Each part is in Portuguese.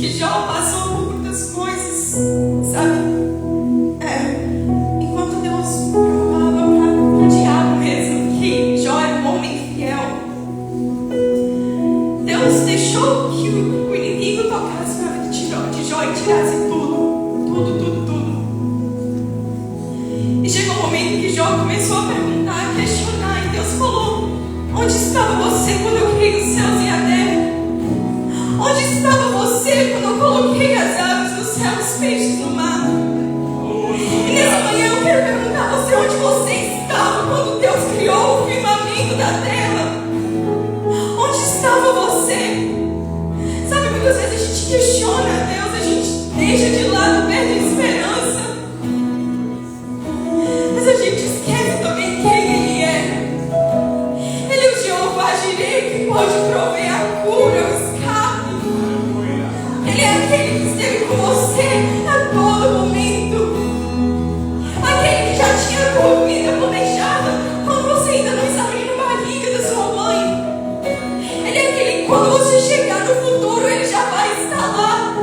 que Jó passou por muitas coisas, sabe? Enquanto Deus provava para o diabo mesmo que Jó era um homem fiel, Deus deixou que o inimigo tocasse na vida de Jó e tirasse tudo. E chegou um momento que Jó começou a perguntar, a questionar, e Deus falou: onde estava você quando eu criei os céus e a terra? Onde estava você quando eu coloquei as aves no céu, os peixes no mar? E nessa manhã eu quero perguntar a você: onde você estava quando Deus criou o firmamento da terra? Onde estava você? Sabe, muitas vezes a gente questiona a Deus, a gente deixa de lado, perde a esperança. Mas a gente esquece também quem Ele é. Ele é o Jeová Jireh, que pode prover a cura, o escape. Ele é aquele que esteve com você a todo momento. Aquele que já tinha a tua vida planejada quando você ainda não estava nem na barriga da sua mãe. Ele é aquele que, quando você chegar no futuro, Ele já vai estar lá.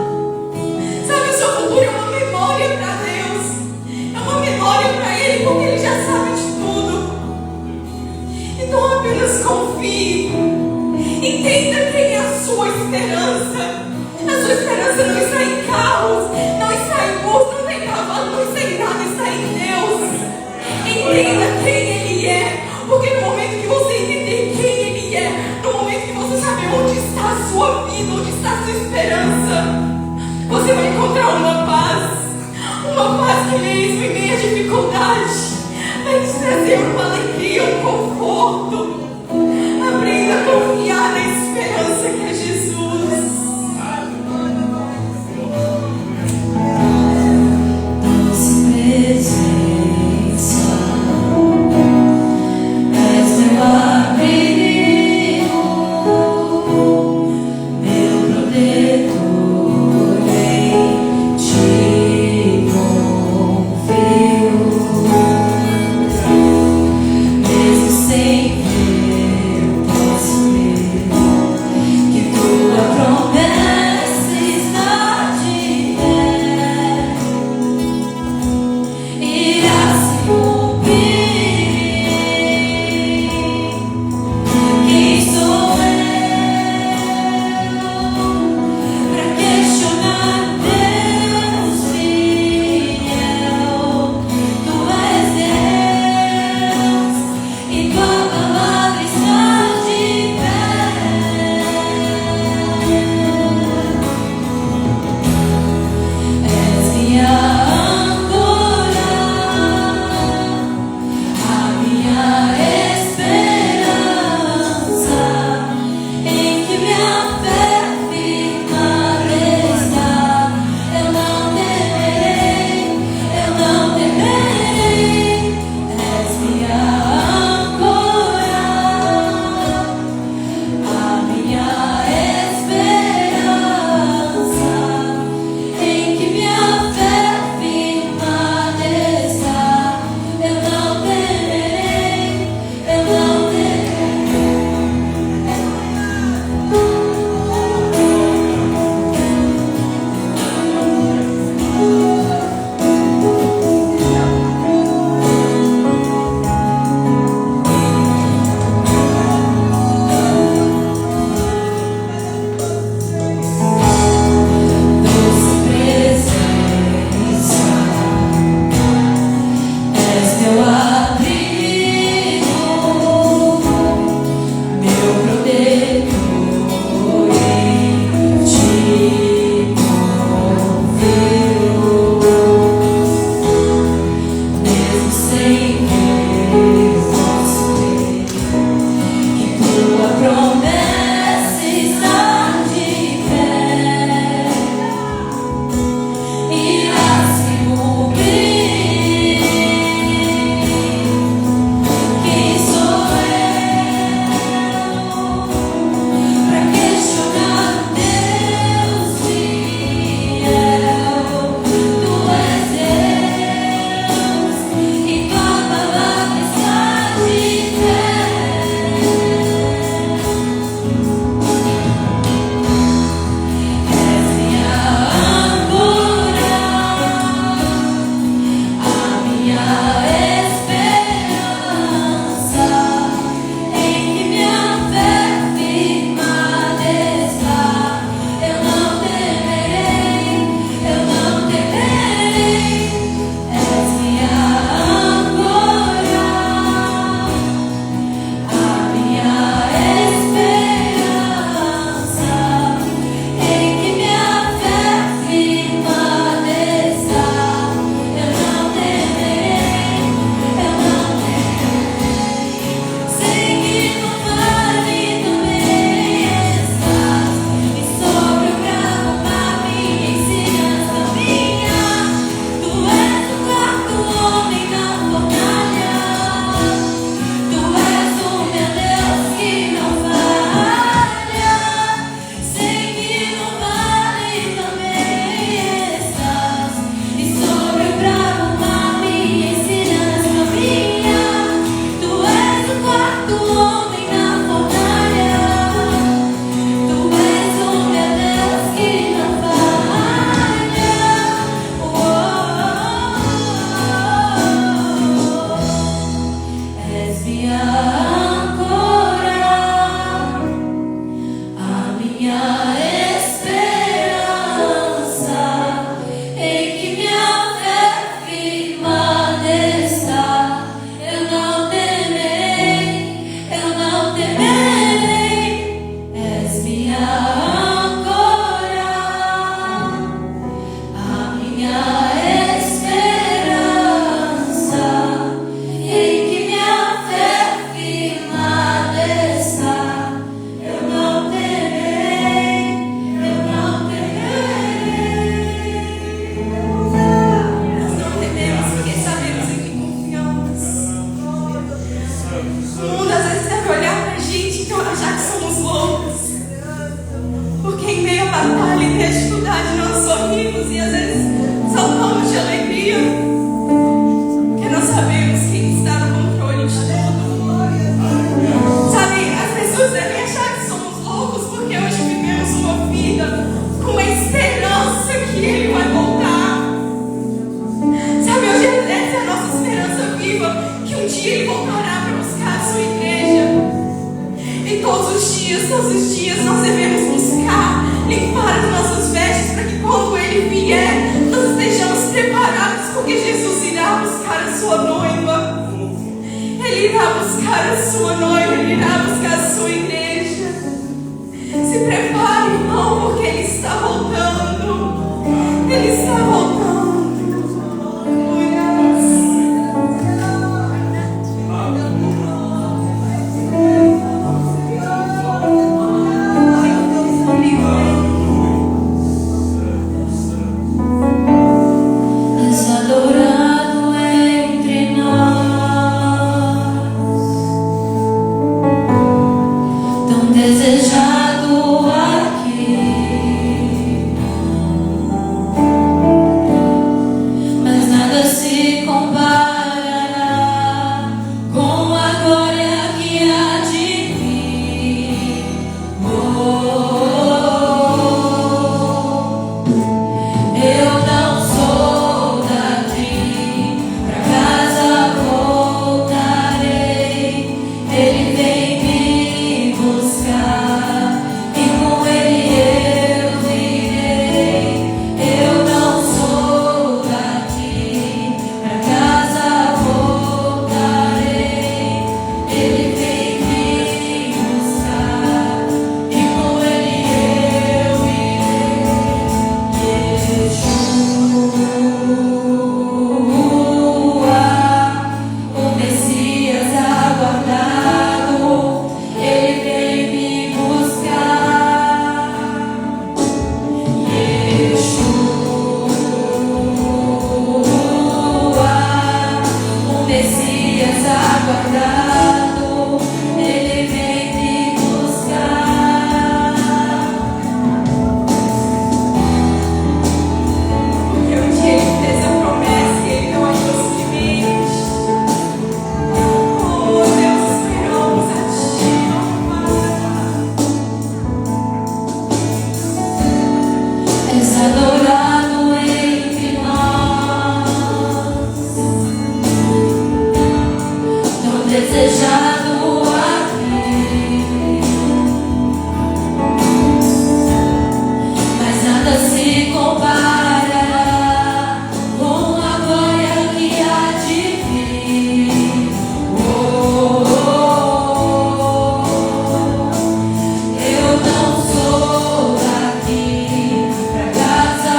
Sabe, o seu futuro é uma memória para Deus. É uma memória para Ele, porque Ele já sabe de tudo. Então apenas confie. Entenda quem é a sua esperança. A sua esperança não está em carros, não está em burros, não está em cavalo, não está em nada, está em Deus. Entenda quem Ele é, porque no momento que você entender quem Ele é, no momento que você saber onde está a sua vida, onde está a sua esperança, você vai encontrar uma paz que mesmo em meio à dificuldade vai te trazer uma alegria, um conforto. Aprenda a confiar na esperança que é Jesus. Sem ver, posso ver que tua promessa para que quando Ele vier, nós estejamos preparados, porque Jesus irá buscar a sua noiva. Ele irá buscar a sua noiva, Ele irá buscar a sua igreja. Se prepare, irmão, porque Ele está voltando. Ele está voltando. Casa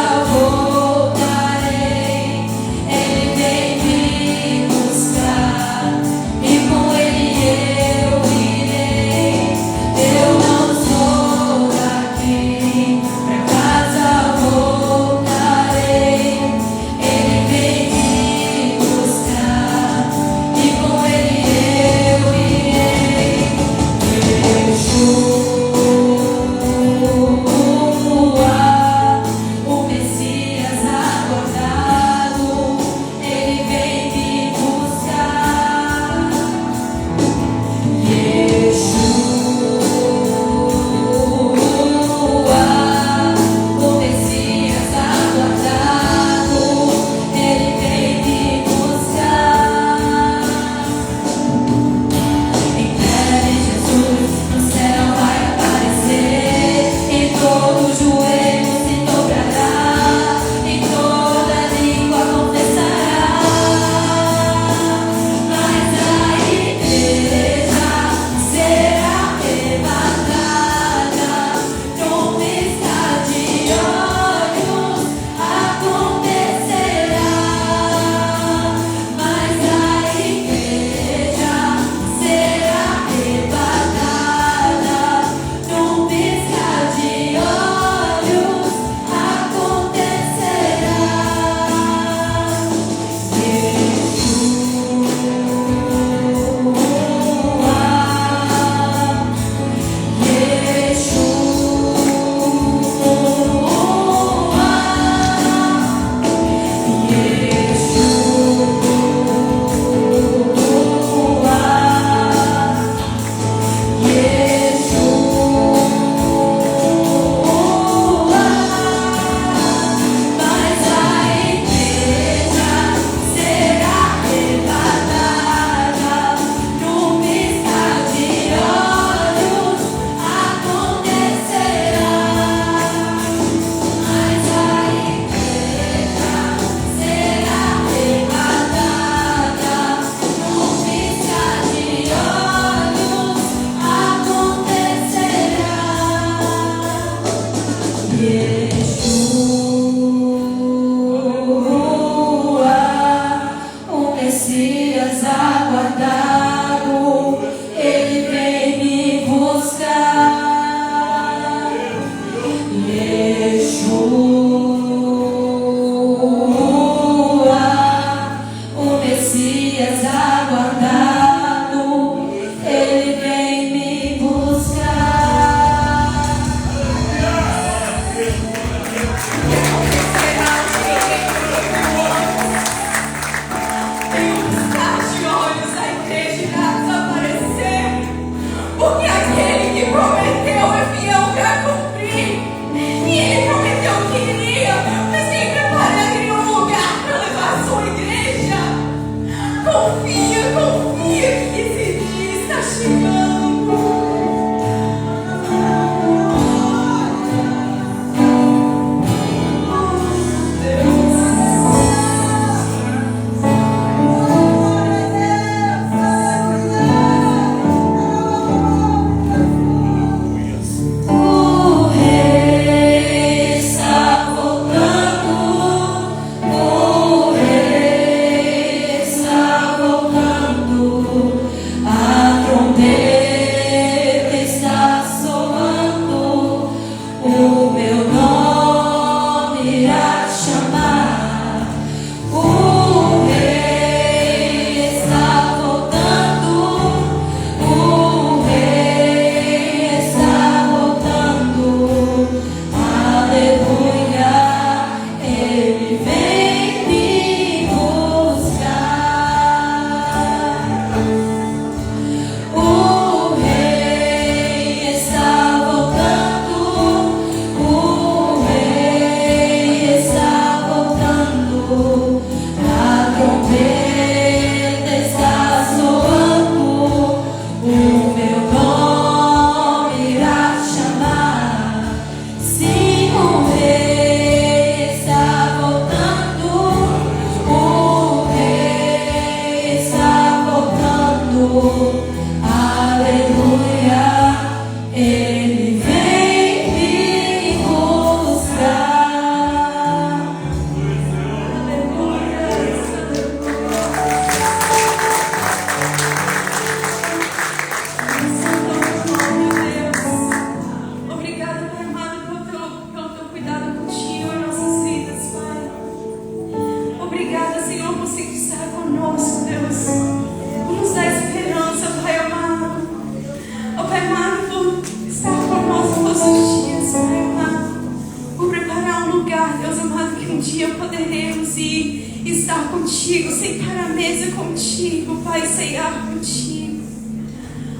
lugar, Deus amado, que um dia poderemos ir estar contigo, sentar à mesa contigo, Pai, ceiar contigo.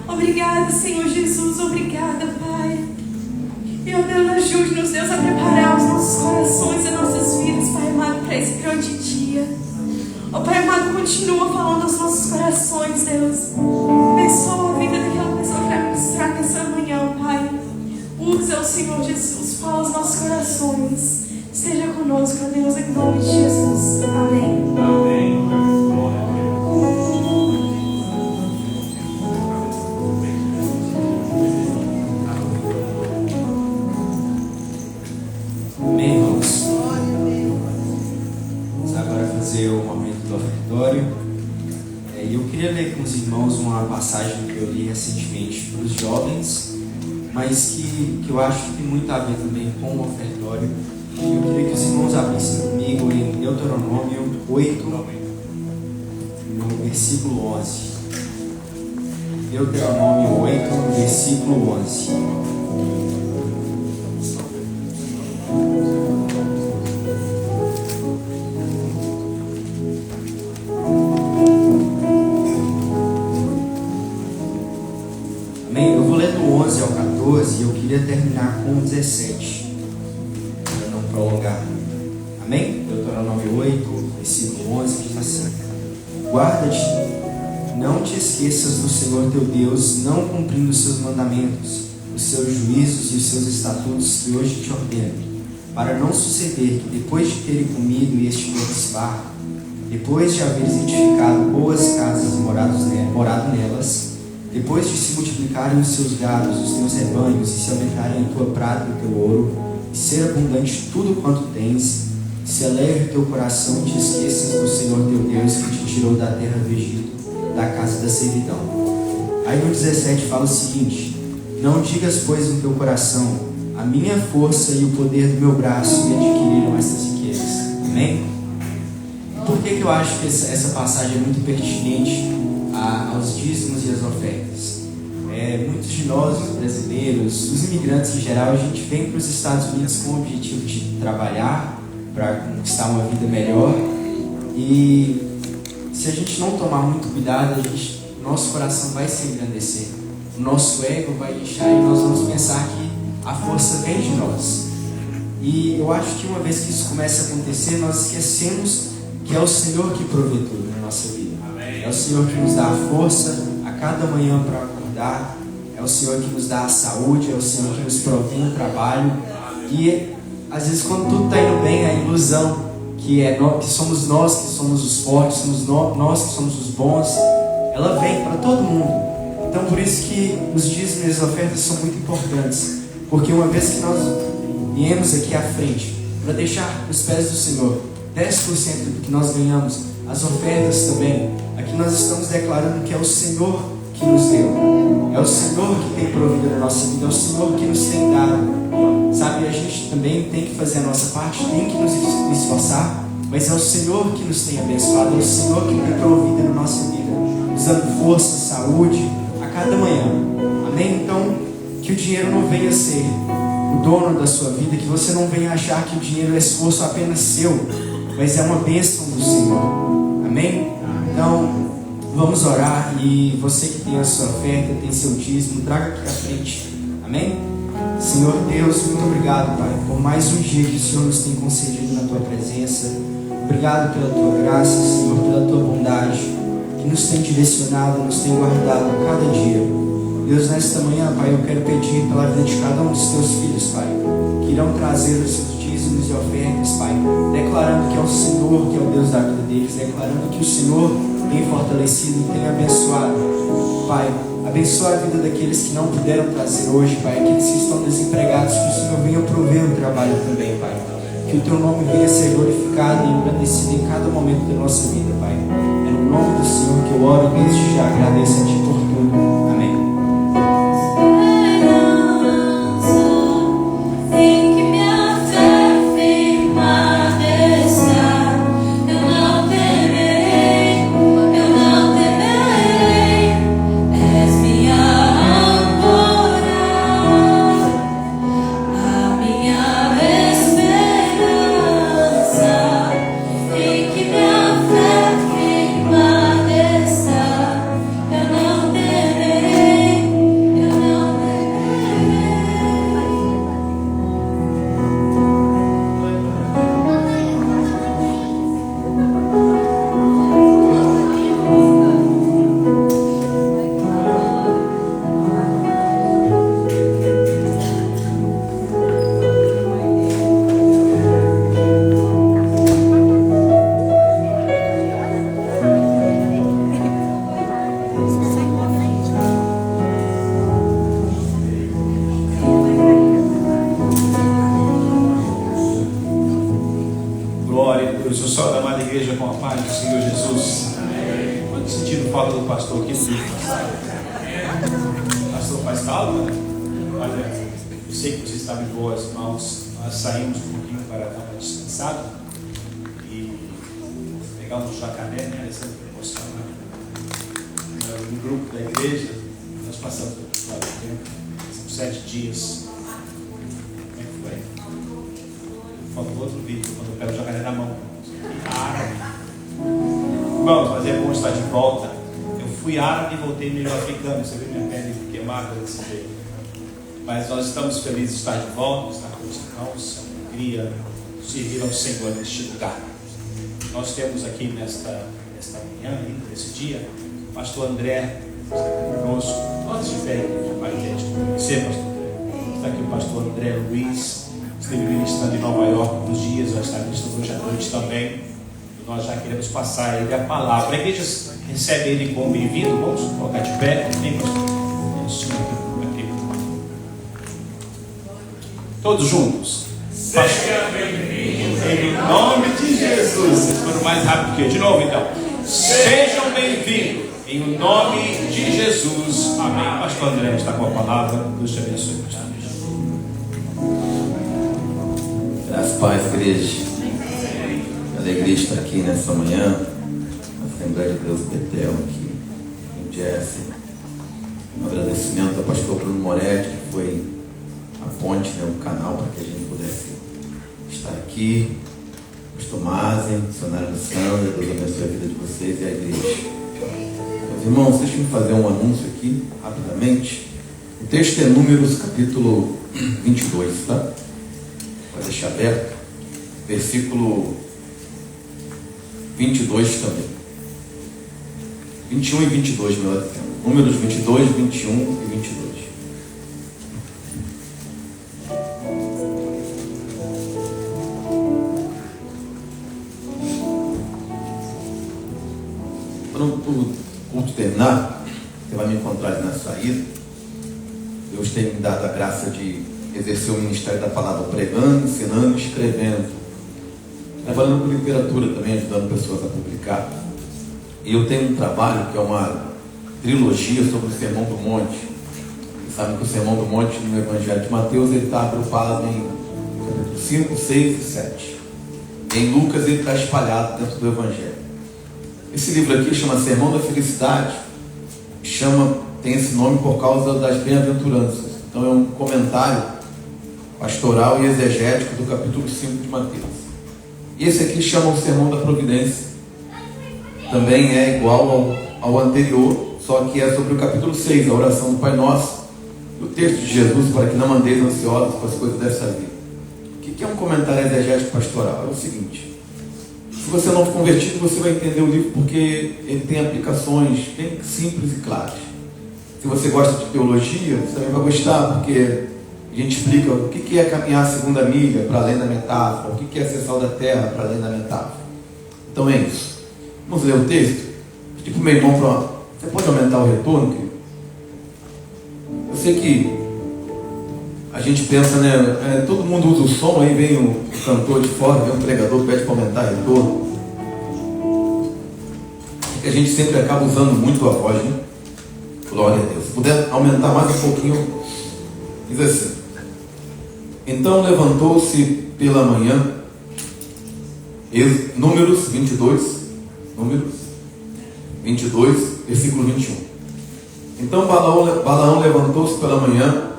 Obrigada, Senhor Jesus, obrigada, Pai. Meu Deus, ajude-nos, Deus, a preparar os nossos corações e nossas vidas, Pai amado, para esse grande dia. Ó Pai amado, continua falando aos nossos corações, Deus. Abençoa a vida daquela pessoa que vai ministrar nessa manhã, Pai. Usa o Senhor Jesus, fala aos nossos corações. Esteja conosco, ó Deus, em nome de Jesus. Amém. Amém. Amém, irmãos? Vamos agora fazer o momento do ofertório. E eu queria ler com os irmãos uma passagem que eu li recentemente para os jovens, mas que eu acho que tem muito a ver também com o ofertório. Eu queria que os irmãos abrissem comigo em Deuteronômio 8, no versículo 11. Deuteronômio 8, no versículo 11. Amém? Eu vou ler do 11 ao 14 e eu queria terminar com o 17, para não prolongar. Amém? Deuteronômio 8, versículo 11, diz assim: Guarda-te, não te esqueças do Senhor teu Deus, não cumprindo os seus mandamentos, os seus juízos e os seus estatutos que hoje te ordeno, para não suceder que depois de terem comido este deles fardo, depois de haveres edificado boas casas e morado nelas, depois de se multiplicarem os seus gados, os teus rebanhos, e se aumentarem a tua prata e o teu ouro, e ser abundante tudo quanto tens, se alegre o teu coração e te esqueças do Senhor teu Deus, que te tirou da terra do Egito, da casa da servidão. Aí no 17 fala o seguinte: Não digas, pois, no teu coração, a minha força e o poder do meu braço me adquiriram estas riquezas. Amém? Por que eu acho que essa passagem é muito pertinente aos dízimos e às ofertas? Muitos de nós, os brasileiros, os imigrantes em geral, a gente vem para os Estados Unidos com o objetivo de trabalhar para conquistar uma vida melhor, e se a gente não tomar muito cuidado, nosso coração vai se engrandecer, o nosso ego vai inchar e nós vamos pensar que a força vem de nós. E eu acho que uma vez que isso começa a acontecer, nós esquecemos que é o Senhor que provê tudo na nossa vida. É o Senhor que nos dá a força a cada manhã para acordar, é o Senhor que nos dá a saúde, é o Senhor que nos provém o trabalho. E às vezes, quando tudo está indo bem, a ilusão que somos nós que somos os fortes, somos nós que somos os bons, ela vem para todo mundo. Então, por isso que os dízimos e as ofertas são muito importantes, porque uma vez que nós viemos aqui à frente para deixar os pés do Senhor 10% do que nós ganhamos, as ofertas também, aqui nós estamos declarando que é o Senhor que nos deu, é o Senhor que tem provido na nossa vida, é o Senhor que nos tem dado. Sabe, a gente também tem que fazer a nossa parte, tem que nos esforçar, mas é o Senhor que nos tem abençoado, é o Senhor que tem provido na nossa vida, nos dando força, saúde a cada manhã. Amém? Então, que o dinheiro não venha ser o dono da sua vida, que você não venha achar que o dinheiro é esforço apenas seu, mas é uma bênção do Senhor. Amém? Então, vamos orar, e você que tem a sua oferta, tem seu dízimo, traga aqui à frente. Amém? Senhor Deus, muito obrigado, Pai, por mais um dia que o Senhor nos tem concedido na Tua presença. Obrigado pela Tua graça, Senhor, pela Tua bondade, que nos tem direcionado, nos tem guardado a cada dia. Deus, nesta manhã, Pai, eu quero pedir pela vida de cada um dos Teus filhos, Pai, que irão trazer os seus dízimos e ofertas, Pai, declarando que é o Senhor que é o Deus da vida deles, declarando que o Senhor tem fortalecido e tem abençoado. Pai, abençoa a vida daqueles que não puderam trazer hoje, Pai, aqueles que estão desempregados, que o Senhor venha prover o trabalho também, Pai, que o Teu nome venha ser glorificado e engrandecido em cada momento da nossa vida, Pai. É no nome do Senhor que eu oro e desde já agradeço a Ti por tudo. Amém. Minha esperança Eu sou da amada igreja com a paz do Senhor Jesus. Quando sentindo falta do pastor aqui no domingo passado? O pastor faz calma, né? Olha, eu sei que você estava em boas mãos. Nós saímos um pouquinho para dar uma descansada e pegar um jacaré, né? É sempre emocionante. No grupo da igreja, nós passamos por lá tempo, são 7 dias. Como é que foi? Faltou outro vídeo, quando eu pego o jacaré na mão. Árabe. Irmãos, mas é bom estar de volta. Eu fui árabe e voltei meio africano. Você vê minha pele queimada desse jeito. Mas nós estamos felizes de estar de volta, estar com os irmãos, alegria, servir ao Senhor neste lugar. Nós temos aqui nesta manhã, nesse dia, o pastor André está conosco. Todos de pé, para a gente conhecer, pastor André. Está aqui o pastor André Luiz, esteve ministrando em Nova York uns dias, vai estar ministrando hoje à noite também. E nós já queremos passar a ele a palavra. A igreja recebe ele como bem-vindo. Vamos colocar de pé. Vem, pastor. Todos juntos. Seja bem-vindo em nome de Jesus. Vocês foram mais rápido que eu. De novo, então. Sejam bem-vindos em nome de Jesus. Amém. Pastor André está com a palavra. Deus te abençoe. Graças a paz, igreja. Alegria estar aqui nessa manhã, na Assembleia de Deus Betel, aqui em Jesse. Um agradecimento ao pastor Bruno Moretti, que foi a ponte, né, o canal para que a gente pudesse estar aqui. Pastor Mazen, missionário do Sandra, Deus abençoe a vida de vocês e a igreja. Meus irmãos, deixa eu fazer um anúncio aqui, rapidamente. O texto é Números, capítulo 22, tá? Vou deixar aberto. Versículo 22 também. 21 e 22, melhor dizendo. Números 22, 21 e 22. Quando o culto terminar, você vai me encontrar ali na saída. Deus tem me dado a graça de exercer o ministério da palavra, pregando, ensinando e escrevendo. Trabalhando com literatura também, ajudando pessoas a publicar. E eu tenho um trabalho que é uma trilogia sobre o Sermão do Monte. Vocês sabem que o Sermão do Monte, no Evangelho de Mateus, ele está agrupado em capítulo 5, 6 e 7. Em Lucas, ele está espalhado dentro do Evangelho. Esse livro aqui chama Sermão da Felicidade. Tem esse nome por causa das bem-aventuranças. Então é um comentário pastoral e exegético do capítulo 5 de Mateus. E esse aqui chama o Sermão da Providência. Também é igual ao anterior, só que é sobre o capítulo 6, a oração do Pai Nosso, o texto de Jesus, para que não andeis ansiosos com as coisas dessa vida. O que é um comentário exegético pastoral? É o seguinte: se você não for convertido, você vai entender o livro porque ele tem aplicações bem simples e claras. Se você gosta de teologia, você também vai gostar, porque a gente explica o que é caminhar a segunda milha para além da metáfora, o que é ser sal da terra para além da metáfora. Então é isso. Vamos ler o texto? Pedir para o meu irmão, você pode aumentar o retorno, querido? Eu sei que a gente pensa, né? Todo mundo usa o som, aí vem o cantor de fora, vem o pregador, pede para aumentar o retorno. Porque a gente sempre acaba usando muito a voz, né? Glória a Deus. Se puder aumentar mais um pouquinho, diz assim: então levantou-se pela manhã, Números 22, versículo 21. Então Balaão levantou-se pela manhã,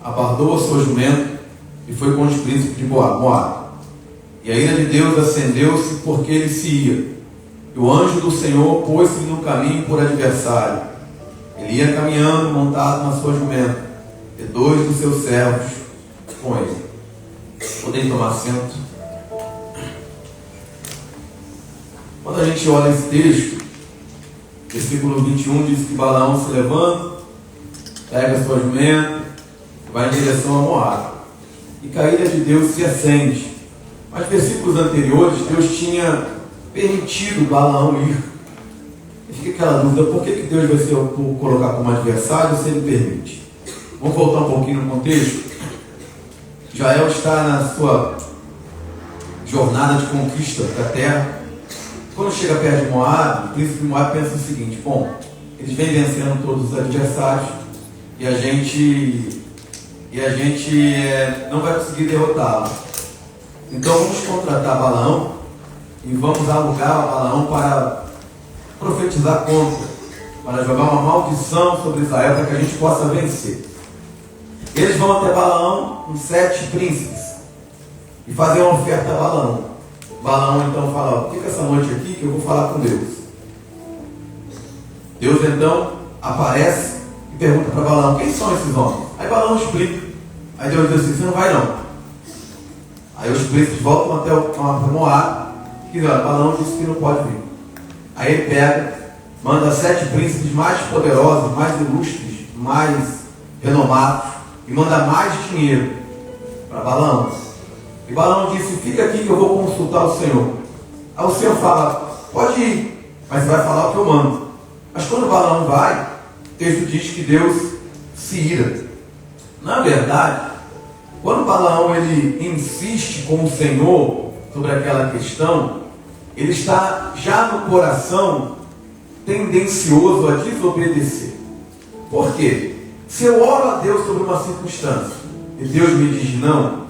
abardou a sua jumenta e foi com os príncipes de Moabe. E a ira de Deus acendeu-se porque ele se ia. E o anjo do Senhor pôs-se no caminho por adversário. Ele ia caminhando, montado na sua jumenta, e 2 dos seus servos com ele. Podem tomar assento. Quando a gente olha esse texto, versículo 21 diz que Balaão se levanta, pega a sua jumenta, vai em direção a Moabe. E que a ira de Deus se acende. Mas versículos anteriores, Deus tinha permitido Balaão ir. E fica aquela dúvida: por que Deus vai se colocar como adversário se ele permite? Vamos voltar um pouquinho no contexto. Israel está na sua jornada de conquista da terra. Quando chega perto de Moab, o príncipe de Moab pensa o seguinte: bom, eles vêm vencendo todos os adversários e a gente não vai conseguir derrotá-lo. Então vamos contratar Balaão e vamos alugar Balaão para profetizar contra, para jogar uma maldição sobre Israel para que a gente possa vencer. Eles vão até Balaão com 7 príncipes e fazer uma oferta a Balaão. Balaão então fala: fica essa noite aqui que eu vou falar com Deus. Deus então aparece e pergunta para Balaão: quem são esses homens? Aí Balaão explica. Aí Deus diz assim: você não vai não. Aí os príncipes voltam até o Moab e dizem: olha, Balaão disse que não pode vir. Aí ele pega, manda 7 príncipes mais poderosos, mais ilustres, mais renomados, e manda mais dinheiro para Balaão. E Balaão disse: fica aqui que eu vou consultar o Senhor. Aí o Senhor fala: pode ir, mas você vai falar o que eu mando. Mas quando Balaão vai, o texto diz que Deus se ira. Na verdade, quando Balaão ele insiste com o Senhor sobre aquela questão, ele está já no coração tendencioso a desobedecer. Por quê? Se eu oro a Deus sobre uma circunstância e Deus me diz não,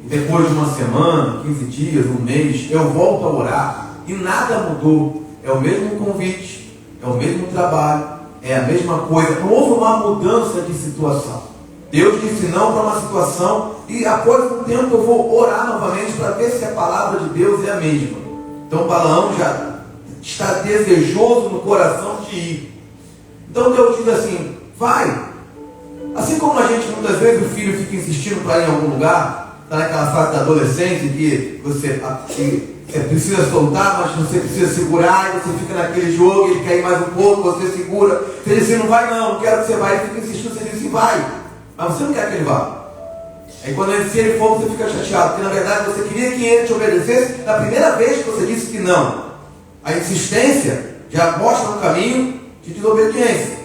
e depois de uma semana, 15 dias, um mês, eu volto a orar e nada mudou, é o mesmo convite, é o mesmo trabalho, é a mesma coisa, não houve uma mudança de situação. Deus disse não para uma situação e após um tempo eu vou orar novamente para ver se a palavra de Deus é a mesma. Então Balaão já está desejoso no coração de ir. Então Deus diz assim: vai. Assim como a gente muitas vezes o filho fica insistindo para ir em algum lugar, está naquela fase da adolescência que você precisa soltar, mas você precisa segurar, e você fica naquele jogo, ele quer ir mais um pouco, você segura, você diz assim: não vai não quero que você vá, ele fica insistindo, você diz assim: vai. Mas você não quer que ele vá. Aí quando se ele for, você fica chateado, porque na verdade você queria que ele te obedecesse na primeira vez que você disse que não. A insistência já mostra um caminho de desobediência.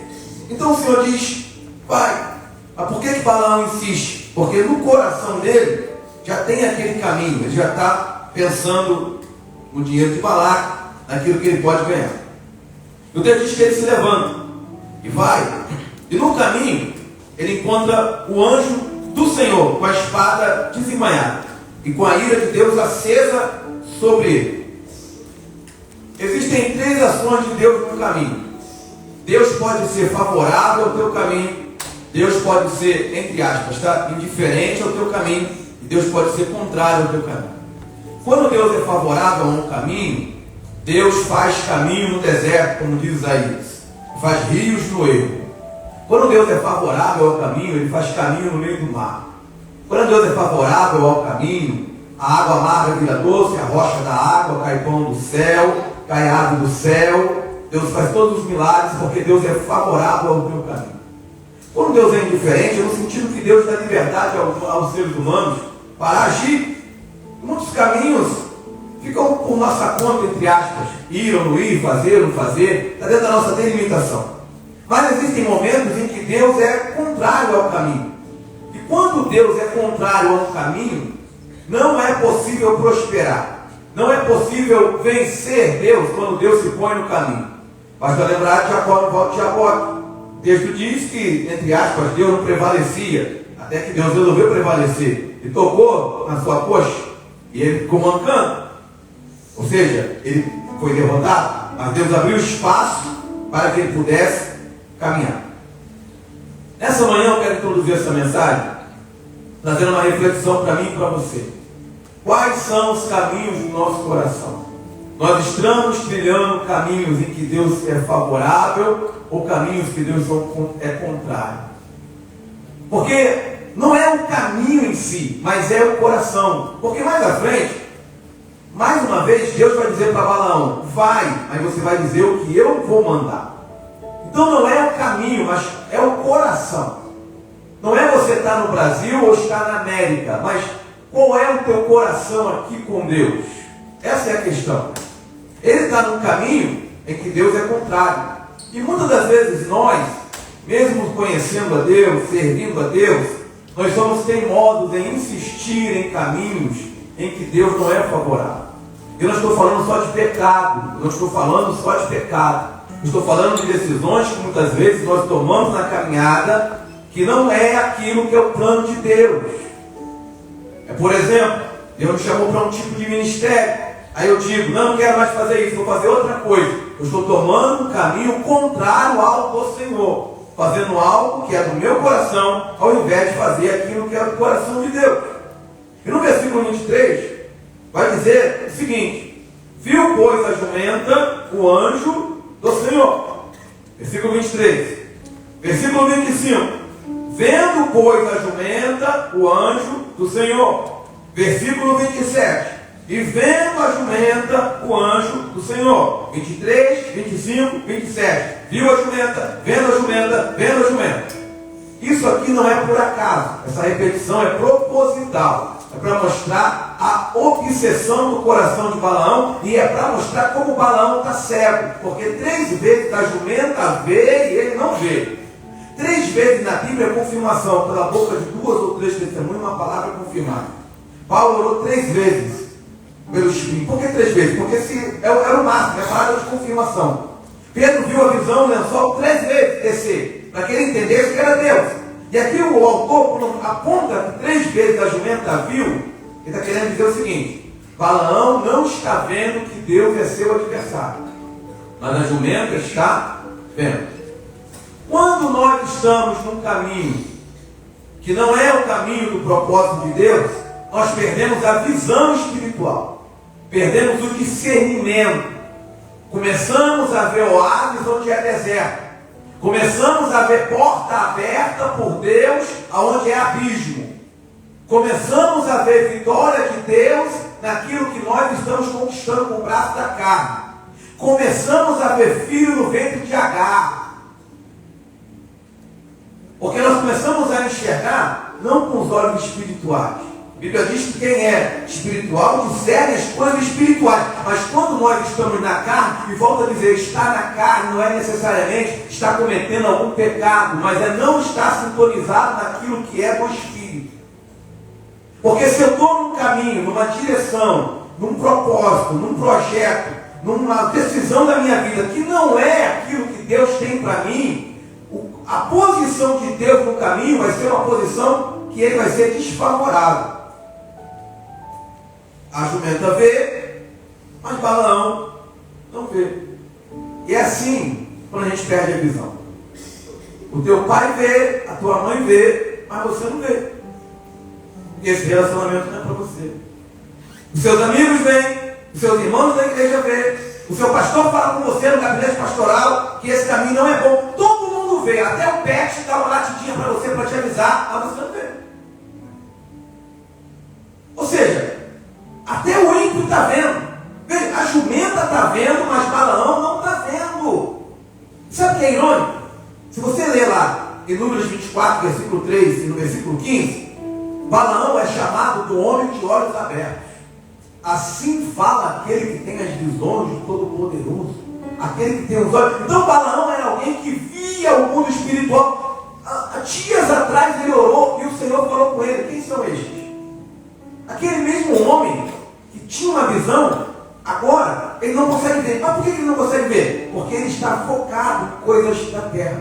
Então o Senhor diz: vai. Mas por que Balaão insiste? Porque no coração dele já tem aquele caminho, ele já está pensando no dinheiro de Balaque, naquilo que ele pode ganhar. E o Deus diz que ele se levanta e vai. E no caminho ele encontra o anjo do Senhor com a espada desembainhada e com a ira de Deus acesa sobre ele. Existem 3 ações de Deus no caminho. Deus pode ser favorável ao teu caminho, Deus pode ser, entre aspas, tá, indiferente ao teu caminho, e Deus pode ser contrário ao teu caminho. Quando Deus é favorável a um caminho, Deus faz caminho no deserto, como diz Isaías, faz rios no ermo. Quando Deus é favorável ao caminho, ele faz caminho no meio do mar. Quando Deus é favorável ao caminho, a água amarga vira doce, a rocha da água, cai pão do céu, cai ave do céu. Deus faz todos os milagres porque Deus é favorável ao teu caminho. Quando Deus é indiferente, é no sentido que Deus dá liberdade aos seres humanos para agir. Muitos caminhos ficam por nossa conta, entre aspas, ir ou não ir, fazer ou não fazer, está dentro da nossa delimitação. Mas existem momentos em que Deus é contrário ao caminho. E quando Deus é contrário ao caminho, não é possível prosperar. Não é possível vencer Deus quando Deus se põe no caminho. Basta lembrar de Jacó no voto de Jacó. O texto diz que, entre aspas, Deus não prevalecia, até que Deus resolveu prevalecer. E tocou na sua coxa, e ele ficou mancando. Ou seja, ele foi derrotado, mas Deus abriu espaço para que ele pudesse caminhar. Nessa manhã eu quero introduzir essa mensagem, trazendo uma reflexão para mim e para você. Quais são os caminhos do nosso coração? Nós estamos trilhando caminhos em que Deus é favorável ou caminhos que Deus é contrário? Porque não é o caminho em si, mas é o coração. Porque mais à frente, mais uma vez, Deus vai dizer para Balaão: vai, mas você vai dizer o que eu vou mandar. Então não é o caminho, mas é o coração. Não é você estar no Brasil ou estar na América, mas qual é o teu coração aqui com Deus? Essa é a questão. Ele está num caminho em que Deus é contrário. E muitas das vezes nós, mesmo conhecendo a Deus, servindo a Deus, nós somos teimosos em insistir em caminhos em que Deus não é favorável. Eu não estou falando só de pecado, eu não estou falando só de pecado. Eu estou falando de decisões que muitas vezes nós tomamos na caminhada que não é aquilo que é o plano de Deus. Por exemplo, Deus me chamou para um tipo de ministério. Aí eu digo, não quero mais fazer isso, vou fazer outra coisa. Eu estou tomando um caminho contrário ao do Senhor, fazendo algo que é do meu coração, ao invés de fazer aquilo que é do coração de Deus. E no versículo 23, vai dizer o seguinte: viu, pois, a jumenta, o anjo do Senhor. Versículo 23. Versículo 25. Vendo, pois, a jumenta, o anjo do Senhor. Versículo 27. E vendo a jumenta, o anjo do Senhor. 23, 25, 27. Viu a jumenta, vendo a jumenta, vendo a jumenta. Isso aqui não é por acaso. Essa repetição é proposital. É para mostrar a obsessão do coração de Balaão. E é para mostrar como Balaão está cego. Porque 3 vezes a jumenta vê e ele não vê. 3 vezes na Bíblia é confirmação. Pela boca de 2 ou 3 testemunhas, uma palavra confirmada. Paulo orou 3 vezes pelo Espírito. Por que 3 vezes? Porque era o máximo, é a palavra de confirmação. Pedro viu a visão do lençol 3 vezes descer, para que ele entendesse que era Deus. E aqui o autor, quando aponta que 3 vezes a jumenta viu, ele está querendo dizer o seguinte: Balaão não está vendo que Deus é seu adversário, mas a jumenta está vendo. Quando nós estamos num caminho que não é o caminho do propósito de Deus, nós perdemos a visão espiritual, perdemos o discernimento, começamos a ver oásis onde é deserto, começamos a ver porta aberta por Deus aonde é abismo, começamos a ver vitória de Deus naquilo que nós estamos conquistando com o braço da carne, começamos a ver filho no ventre de Agar, porque nós começamos a enxergar não com os olhos espirituais. A Bíblia diz que quem é espiritual discerne as coisas espirituais. Mas quando nós estamos na carne, e volto a dizer, estar na carne não é necessariamente estar cometendo algum pecado, mas é não estar sintonizado naquilo que é do Espírito. Porque se eu estou num caminho, numa direção, num propósito, num projeto, numa decisão da minha vida que não é aquilo que Deus tem para mim, a posição de Deus no caminho vai ser uma posição que ele vai ser desfavorável. A jumenta vê, mas Balaão não vê. E é assim quando a gente perde a visão. O teu pai vê, a tua mãe vê, mas você não vê. E esse relacionamento não é para você. Os seus amigos vêm, os seus irmãos da igreja vê, o seu pastor fala com você no gabinete pastoral que esse caminho não é bom. Todo mundo vê, até o pet dá uma latidinha para você para te avisar, mas você não vê. Ou seja, até o ímpio está vendo. Veja, a jumenta está vendo, mas Balaão não está vendo. Sabe o que é irônico? Se você ler lá em Números 24, versículo 3 e no versículo 15, Balaão é chamado do homem de olhos abertos. Assim fala aquele que tem as visões do Todo-Poderoso, aquele que tem os olhos. Então Balaão era alguém que via o mundo espiritual. Há dias atrás ele orou e o Senhor falou com ele: quem são estes? Aquele mesmo homem que tinha uma visão, agora ele não consegue ver. Mas por que ele não consegue ver? Porque ele está focado em coisas da terra.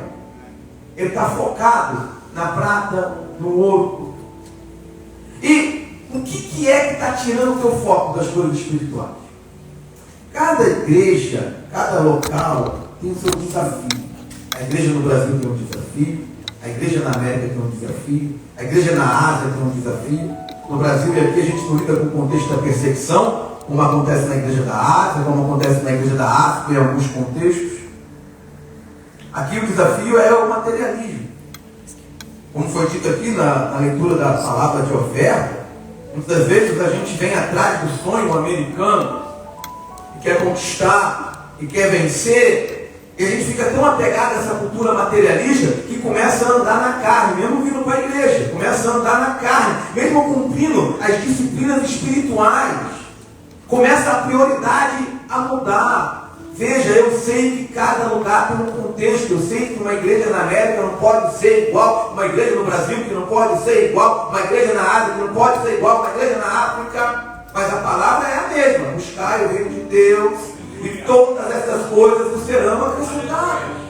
Ele está focado na prata, no ouro. E o que é que está tirando o teu foco das coisas espirituais? Cada igreja, cada local tem o seu desafio. A igreja no Brasil tem um desafio, a igreja na América tem um desafio, a igreja na Ásia tem um desafio. No Brasil e aqui a gente não lida com o contexto da perseguição, como acontece na igreja da Ásia, como acontece na igreja da África, em alguns contextos. Aqui o desafio é o materialismo. Como foi dito aqui na leitura da palavra de oferta, muitas vezes a gente vem atrás do sonho americano e quer conquistar e quer vencer, e a gente fica tão apegado a essa cultura materialista que começa a andar na carne, mesmo vindo para a igreja, começa a andar na carne, mesmo cumprindo as disciplinas espirituais, começa a prioridade a mudar. Veja, eu sei que cada lugar tem um contexto, eu sei que uma igreja na América não pode ser igual, uma igreja no Brasil que não pode ser igual, uma igreja na Ásia que não pode ser igual, uma igreja na África. Mas a palavra é a mesma: buscar o reino de Deus, e todas essas coisas vos serão acrescentadas.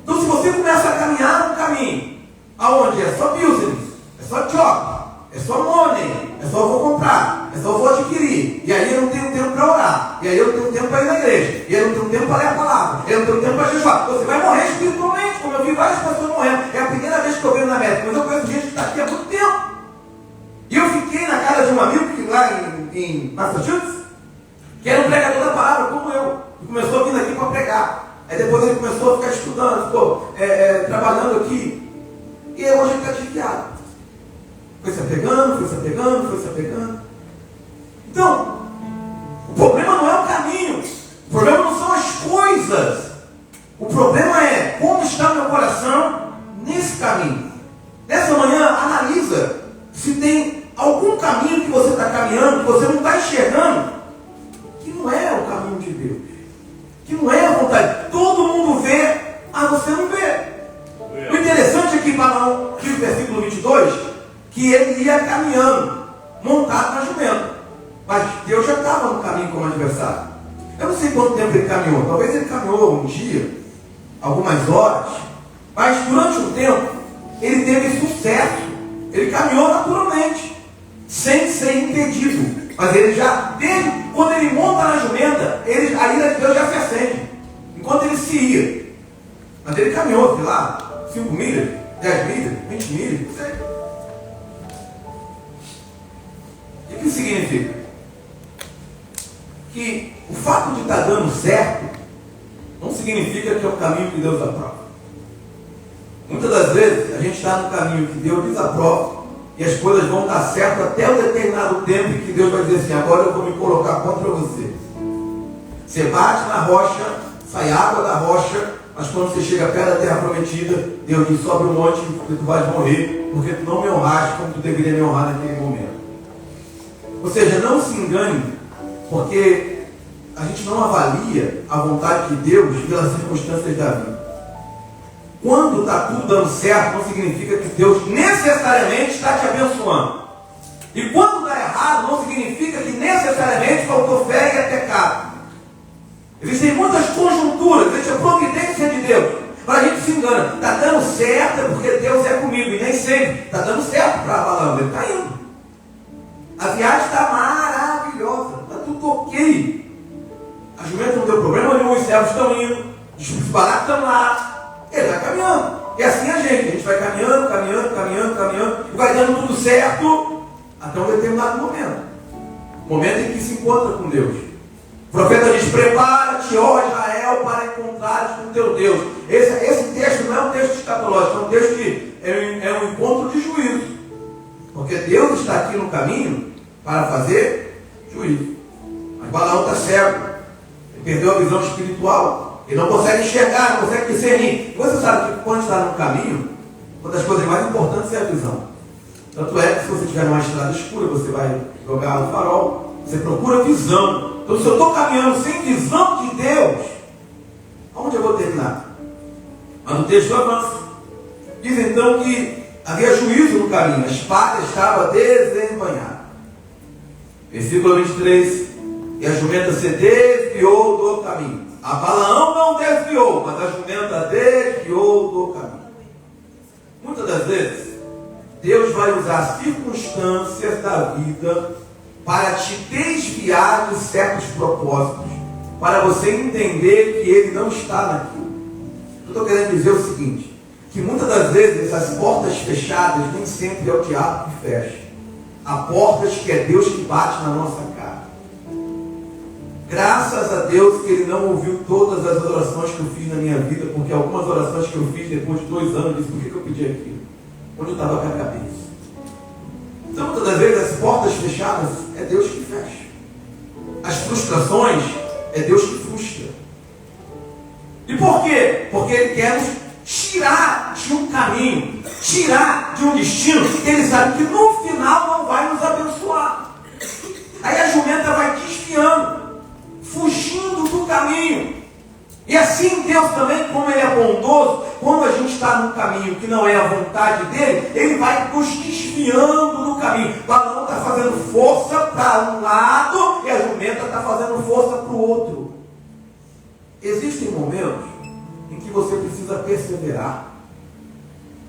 Então, se você começa a caminhar no caminho, aonde é só business, é só job, é só money, é só eu vou comprar, é só eu vou adquirir, e aí eu não tenho tempo para orar, e aí eu não tenho tempo para ir na igreja, e aí eu não tenho tempo para ler a palavra, eu não tenho tempo para jejuar, você vai morrer espiritualmente, como eu vi várias pessoas morrendo. É a primeira vez que eu venho na América, mas eu conheço gente que está aqui há muito tempo. E eu fiquei na casa de um amigo lá em Massachusetts, que era um pregador da palavra, como eu, e começou a vir aqui para pregar. Aí depois ele começou a ficar estudando, ficou trabalhando aqui, e hoje ele está desviado. Foi se apegando, foi se apegando, foi se apegando. Então, o problema não é o caminho, o problema não são as coisas, o problema é como está o meu coração nesse caminho. Nessa manhã, analisa se tem algum caminho que você está caminhando, que você não está enxergando, que não é o caminho de Deus, que não é a vontade. Todo mundo vê, mas você não vê. O interessante aqui, Balaão, que no versículo 22, que ele ia caminhando, montado na jumenta. Mas Deus já estava no caminho como adversário. Eu não sei quanto tempo ele caminhou. Talvez ele caminhou um dia, algumas horas. Mas durante um tempo, ele teve sucesso. Ele caminhou naturalmente, sem ser impedido. Mas ele já, desde quando ele monta na jumenta, a ira de Deus já se acende. Enquanto ele se ia. Mas ele caminhou, sei lá, 5 milhas, 10 milhas, 20 milhas, não sei. O que significa? Que o fato de estar dando certo não significa que é o caminho que Deus aprova. Muitas das vezes a gente está no caminho que Deus desaprova e as coisas vão dar certo até um determinado tempo em que Deus vai dizer assim: agora eu vou me colocar contra você. Você bate na rocha, sai água da rocha, mas quando você chega perto da terra prometida, Deus diz: sobe um monte e tu vais morrer, porque tu não me honraste como tu deveria me honrar naquele momento. Ou seja, não se engane, porque a gente não avalia a vontade de Deus pelas circunstâncias da vida. Quando está tudo dando certo, não significa que Deus necessariamente está te abençoando. E quando dá errado, não significa que necessariamente faltou fé e é pecado. Existem muitas conjunturas, existe a providência de Deus. Mas a gente se engana, está dando certo é porque Deus é comigo, e nem sempre está dando certo para Balaão, ele está indo. A viagem está maravilhosa, está tudo ok. A jumenta não deu problema nenhum, os servos estão indo, os baratos estão lá. Ele vai caminhando. E assim a gente vai caminhando, e vai dando tudo certo até um determinado momento. Momento em que se encontra com Deus. O profeta diz: prepara-te, ó Israel, para encontrares com teu Deus. Esse texto não é um texto escatológico, é um texto que é um encontro de juízo. Porque Deus está aqui no caminho para fazer juízo. Mas Balaão está cego. Ele perdeu a visão espiritual. Ele não consegue enxergar, não consegue discernir. E você sabe que quando está no caminho, uma das coisas mais importantes é a visão. Tanto é que se você estiver numa estrada escura, você vai jogar o farol, você procura visão. Então, se eu estou caminhando sem visão de Deus, onde eu vou terminar? Mas o texto avança. Diz então que havia juízo no caminho, a espada estava desembanhada. Versículo 23. E a jumenta se desviou do caminho. A Balaão não desviou, mas a jumenta desviou do caminho. Muitas das vezes, Deus vai usar circunstâncias da vida para te desviar de certos propósitos, para você entender que Ele não está naquilo. Eu estou querendo dizer o seguinte, que muitas das vezes essas portas fechadas nem sempre é o diabo que fecha. Há portas que é Deus que bate na nossa cara. Graças a Deus que Ele não ouviu todas as orações que eu fiz na minha vida, porque algumas orações que eu fiz depois de 2 anos, eu disse: por que eu pedi aquilo? Onde eu estava com a cabeça? Então, muitas das vezes, as portas fechadas é Deus que fecha. As frustrações é Deus que frustra. E por quê? Porque Ele quer nos tirar de um caminho, tirar de um destino que Ele sabe que no final não vai nos abençoar. Aí a jumenta vai desviando, fugindo do caminho. E assim Deus também, como Ele é bondoso, quando a gente está num caminho que não é a vontade dele, ele vai nos desviando do caminho. Balaão está fazendo força para um lado e a jumenta está fazendo força para o outro. Existem momentos em que você precisa perseverar,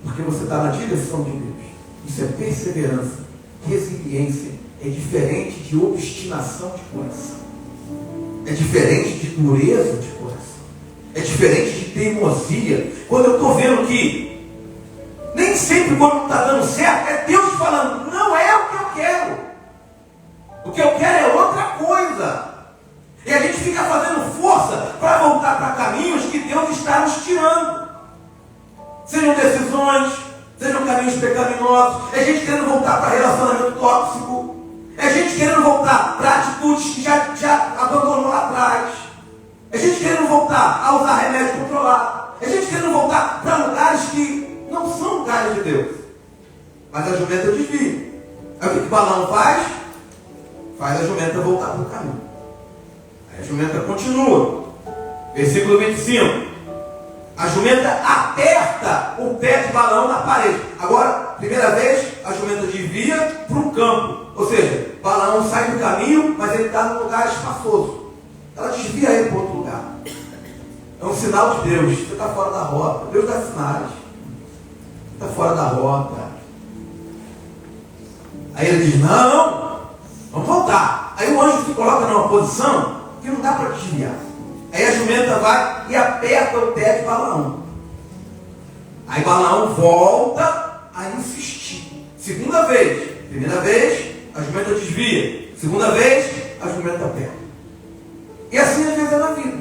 porque você está na direção de Deus. Isso é perseverança. Resiliência é diferente de obstinação de coração. É diferente de dureza de coração. É diferente de teimosia. Quando eu estou vendo que nem sempre quando está dando certo, é Deus falando, não é o que eu quero. O que eu quero é outra coisa. E a gente fica fazendo força para voltar para caminhos que Deus está nos tirando. Sejam decisões, sejam caminhos pecaminosos. É gente querendo voltar para relacionamento tóxico. É gente querendo voltar para atitudes que já abandonou lá atrás. É gente querendo voltar a usar remédio controlado. É gente querendo voltar para lugares que não são lugares de Deus. Mas a jumenta desvia. Aí o que Balaão faz? Faz a jumenta voltar para o caminho. Aí a jumenta continua. Versículo 25. A jumenta aperta o pé de Balaão na parede. Agora, primeira vez, a jumenta desvia para um campo. Ou seja, Balaão sai do caminho, mas ele está num lugar espaçoso. Ela desvia ele para outro lugar. É um sinal de Deus. Você está fora da rota. Deus dá sinais. Você está fora da rota. Aí ele diz, não, vamos voltar. Aí o anjo se coloca numa posição que não dá para desviar. Aí a jumenta vai e aperta o pé de Balaão. Aí Balaão volta a insistir. Segunda vez. Primeira vez, a jumenta desvia. Segunda vez, a jumenta aperta. E assim às vezes é na vida.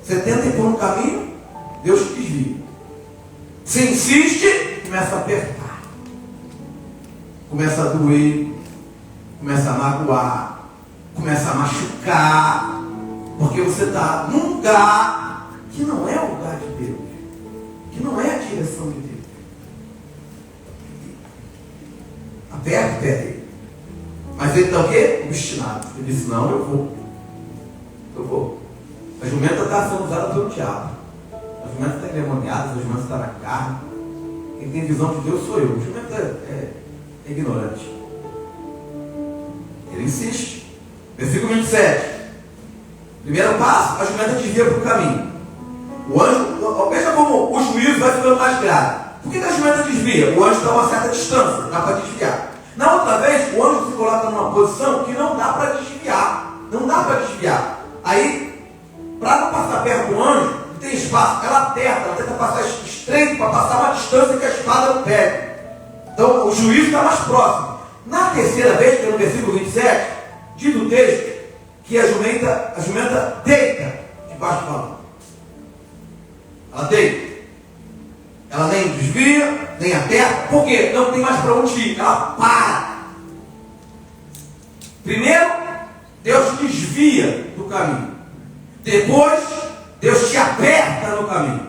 Você tenta ir por um caminho, Deus te desvia. Você insiste, começa a apertar. Começa a doer. Começa a magoar. Começa a machucar. Porque você está num lugar que não é o lugar de Deus. Que não é a direção de Deus. Aperta o pé dele. Mas ele está o quê? Obstinado. Ele disse, não, eu vou. Eu vou. A jumenta está sendo usada pelo diabo. A jumenta está endemoniada, a jumenta está na carne. Quem tem visão de Deus sou eu. A jumenta é ignorante. Ele insiste. Versículo 27. Primeiro passo, a jumenta desvia para o caminho. O anjo, veja como o juízo vai ficando mais grave. Por que a jumenta desvia? O anjo está a uma certa distância, dá para desviar. Na outra vez, o anjo se coloca numa posição que não dá para desviar. Não dá para desviar. Aí, para não passar perto do anjo, não tem espaço, ela aperta, ela tenta passar estreito para passar uma distância que a espada não pega. Então, o juízo está mais próximo. Na terceira vez, que é no versículo 27, diz o texto que a jumenta deita debaixo do balão. Ela deita. Ela nem desvia, nem aperta. Por quê? Não tem mais para onde ir. Ela para. Primeiro, Deus desvia do caminho. Depois, Deus te aperta no caminho.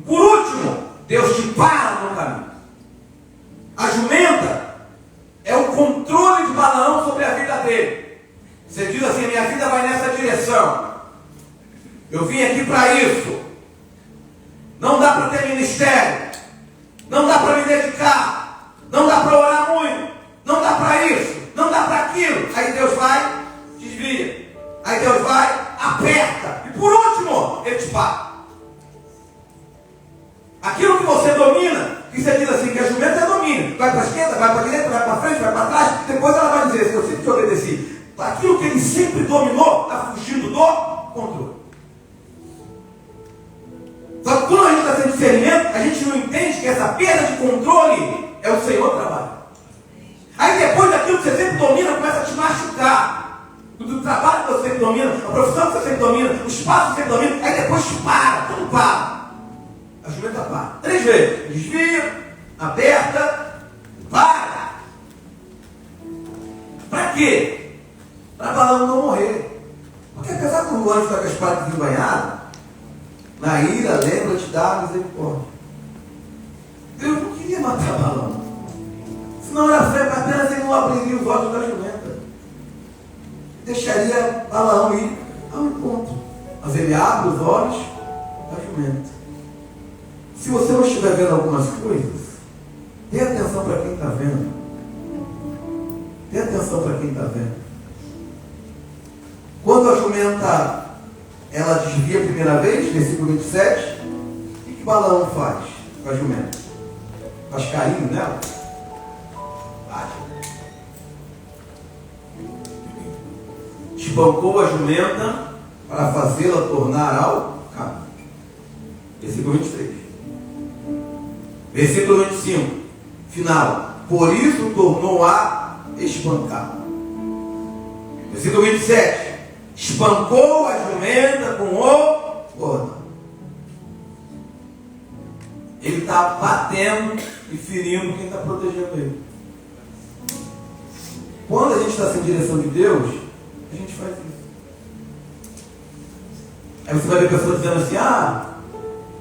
Por último, Deus te para no caminho. A jumenta é o controle de Balaão sobre a vida dele. Você diz assim, minha vida vai nessa direção. Eu vim aqui para isso. Não dá para ter ministério. Não dá para me dedicar. Não dá para orar muito. Não dá para isso. Não dá para aquilo. Aí Deus vai, desvia. Aí Deus vai, aperta. E por último, ele te para. Aquilo que você domina, que você diz assim, que a jumenta é domínio. Vai para a esquerda, vai para a direita, vai para frente, vai para trás. Depois ela vai dizer assim, eu sempre te obedeci. Aquilo que ele sempre dominou, está fugindo do controle. Só que quando a gente está sem discernimento, a gente não entende que essa perda de controle é o Senhor trabalho. Aí depois daquilo que você sempre domina, começa a te machucar. Do trabalho que você sempre domina, a profissão que você sempre domina, o espaço que você sempre domina, aí depois te para, tudo para. A jumenta para. 3 vezes. Desvia, aperta, para. Para quê? Para Balaão não morrer. Porque apesar do anjo estar com a espada desembanhada, na ira, lembra-te da misericórdia. Deus não queria matar Balaão. Senão era apenas ele não abriria os olhos da jumenta. Deixaria Balaão ir ao encontro. Mas ele abre os olhos da jumenta. Se você não estiver vendo algumas coisas, dê atenção para quem está vendo. Dê atenção para quem está vendo. Quando a jumenta ela desvia a primeira vez, versículo 27, o que Balaão faz com a jumenta? Faz carinho nela? Espancou a jumenta para fazê-la tornar ao caminho. Versículo 23. Versículo 25. Final. Por isso tornou a espancar. Versículo 27. Espancou a jumenta com o cordão. Ele está batendo e ferindo quem está protegendo ele. Quando a gente está sem direção de Deus, a gente faz isso. Aí você vai ver pessoas dizendo assim: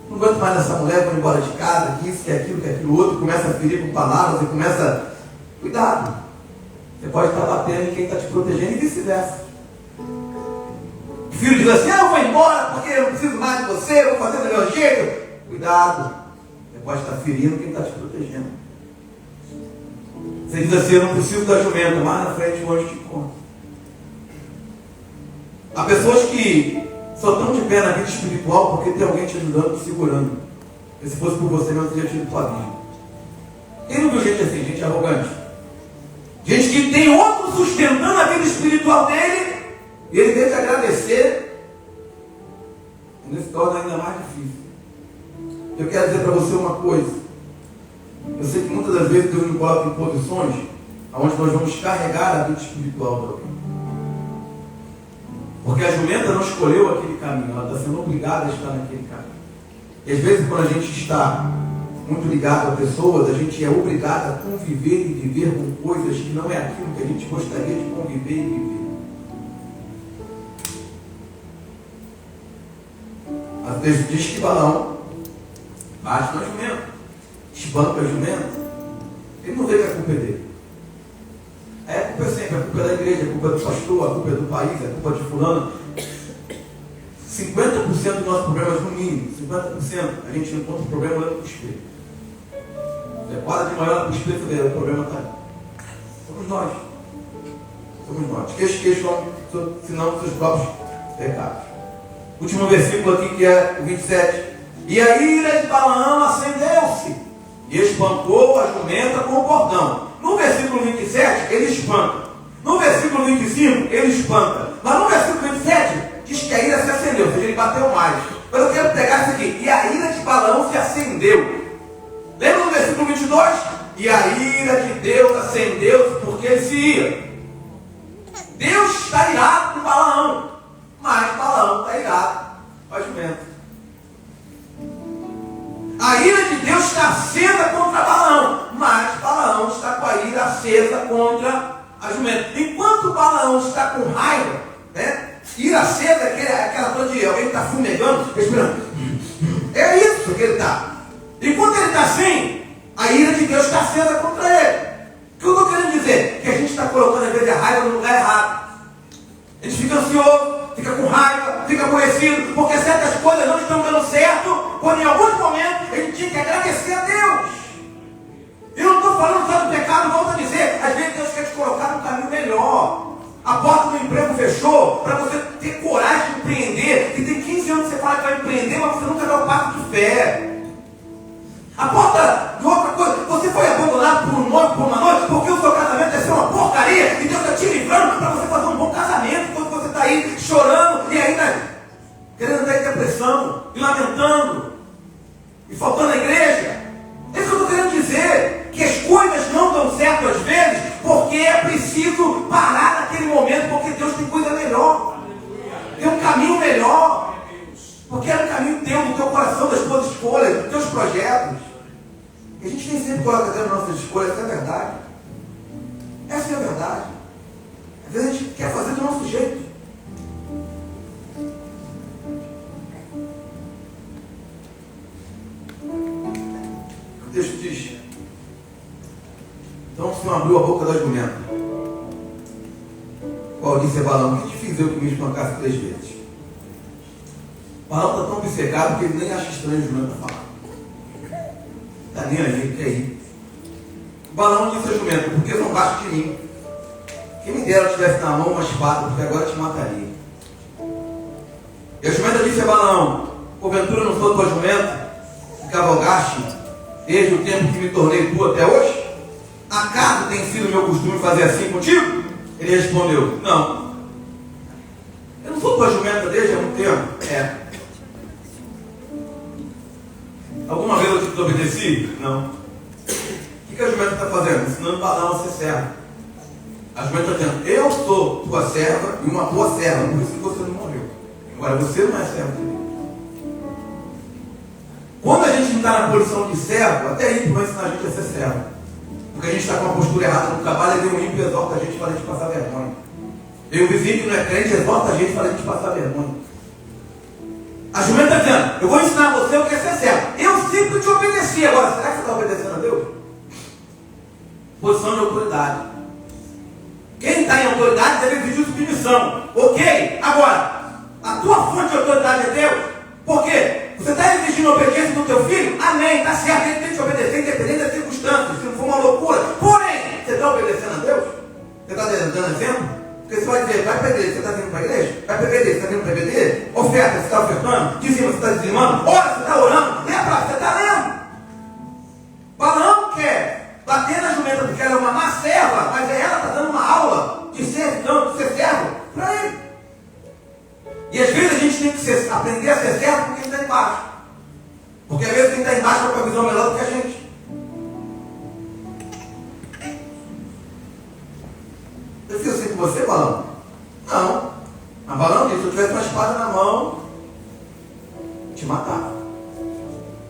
não aguento mais essa mulher, vou embora de casa, que isso, que aquilo outro, começa a ferir com palavras, e começa. Cuidado. Você pode estar batendo em quem está te protegendo e vice-versa. O filho diz assim: eu vou embora porque eu não preciso mais de você, eu vou fazer do meu jeito. Cuidado. Você pode estar ferindo quem está te protegendo. Você diz assim: eu não preciso da jumenta, mais na frente o anjo te encontra. Há pessoas que só estão de pé na vida espiritual porque tem alguém te ajudando, te segurando. E se fosse por você mesmo, você já tinha tua vida. Quem não viu gente assim, gente arrogante? Gente que tem outro sustentando a vida espiritual dele, e ele tem que agradecer, e isso se torna ainda mais difícil. Eu quero dizer para você uma coisa. Eu sei que muitas das vezes Deus nos coloca em posições onde nós vamos carregar a vida espiritual de alguém. Porque a jumenta não escolheu aquele caminho, ela está sendo obrigada a estar naquele caminho. E às vezes, quando a gente está muito ligado a pessoas, a gente é obrigado a conviver e viver com coisas que não é aquilo que a gente gostaria de conviver e viver. Às vezes diz que Balaão bate na jumenta, espanca a jumenta, ele não vê que a culpa é dele. A culpa é sempre, a culpa é da igreja, a culpa é do pastor, a culpa é do país, a culpa é de fulano. 50% dos nossos problemas, no mínimo, 50%, a gente encontra o problema olhando para o espelho. Você acorda de manhã, olha para o espelho e vê, o problema está aí. Somos nós. Somos nós. Queixam, senão dos seus próprios pecados. Último versículo aqui, que é o 27. E a ira de Balaão acendeu-se e espancou a jumenta com o cordão. No versículo 27, ele espanca. No versículo 25, ele espanca. Mas no versículo 27, diz que a ira se acendeu, ou seja, ele bateu mais. Mas eu quero pegar isso aqui. E a ira de Balaão se acendeu. Lembra do versículo 22? E a ira de Deus acendeu-se porque ele se ia. Deus está irado com Balaão, mas Balaão está irado com a jumenta. A ira de Deus está acesa contra Balaão, mas Balaão está com a ira acesa contra a jumenta. Enquanto Balaão está com raiva, ira acesa, aquela coisa de alguém que está fumegando, respirando. É isso que ele está. Enquanto ele está assim, a ira de Deus está acesa contra ele. O que eu estou querendo dizer? Que a gente está colocando às vezes a raiva no lugar errado. A gente fica ansioso, fica com raiva, fica aborrecido, porque certas coisas não estão dando certo, quando em alguns momentos a gente tinha que agradecer a Deus. E não estou falando só do pecado, volto a dizer, às vezes Deus quer te colocar num caminho melhor. A porta do emprego fechou para você ter coragem de empreender. Que tem 15 anos que você fala que vai empreender, mas você nunca dá o passo de fé. A porta de outra coisa, você foi abandonado por um noivo, por uma noiva, porque o seu casamento deve ser uma porcaria, e Deus está te livrando para você fazer um bom casamento, enquanto você está aí chorando, e ainda querendo entrar em depressão, e lamentando, e faltando à igreja. É isso que eu estou querendo dizer, que as coisas não dão certo às vezes, porque é preciso parar naquele momento, porque Deus tem coisa melhor, tem um caminho melhor, porque é um caminho teu, do teu coração, das tuas escolhas, dos teus projetos. E a gente nem sempre coloca Deus nas nossas escolhas, essa é a verdade. Essa é a verdade. Às vezes a gente quer fazer do nosso jeito. O texto diz: então o Senhor abriu a boca da jumenta. Qual disse a Balaão: que te fiz eu que me espancasse 3 vezes? Balaão está tão obcecado que ele nem acha estranho a jumenta falar. está nem aí, ele quer ir. O Balaão disse a jumenta: porque não basta de mim. Quem me dera eu tivesse na mão uma espada, porque agora eu te mataria. E a jumenta disse a Balaão: porventura não sou tua jumenta, que cavalgaste desde o tempo que me tornei tua até hoje? Acaso tem sido meu costume fazer assim contigo? Ele respondeu: não. Eu não sou tua jumenta desde há muito tempo. É. Alguma vez eu te desobedeci? Não. O que a jumenta está fazendo? Ensinando Balaão a ser servo. A jumenta está dizendo: eu sou tua serva e uma boa serva, por isso que você não morreu. Agora você não é servo de Deus. Quando a gente está na posição de servo, até ímpio vai ensinar a gente a ser servo. Porque a gente está com uma postura errada no trabalho, e vem um ímpio exorta a gente para a gente passar vergonha. Vem um vizinho que não é crente, exorta a gente para a gente passar vergonha. A jumenta está dizendo: eu vou ensinar você o que é ser servo. Eu sempre te obedeci. Agora, será que você está obedecendo a Deus? Posição de autoridade. Quem está em autoridade deve exigir submissão. Ok? Agora, a tua fonte de autoridade é Deus. Por quê? Você está exigindo obediência do teu filho? Amém, está certo, ele tem que te obedecer independente das circunstâncias, se não for uma loucura. Porém, você está obedecendo a Deus? Você está dando exemplo? Porque você vai dizer: vai para a igreja, você está vindo para a igreja? Vai para a igreja, você está vindo para a igreja? Oferta, você está ofertando? Dizima, você está dizimando? Ora, você está orando? Lembra, você está lendo? Balaão quer bater na jumenta porque ela é uma má serva, mas ela está dando uma aula de ser servo para ele. E às vezes a gente tem que aprender a ser servo com quem está embaixo. Porque às vezes quem está embaixo está com a visão melhor do que a gente. Eu fiz assim com você, Balaão? Não. Mas Balaão disse: se eu tivesse uma espada na mão, te matava.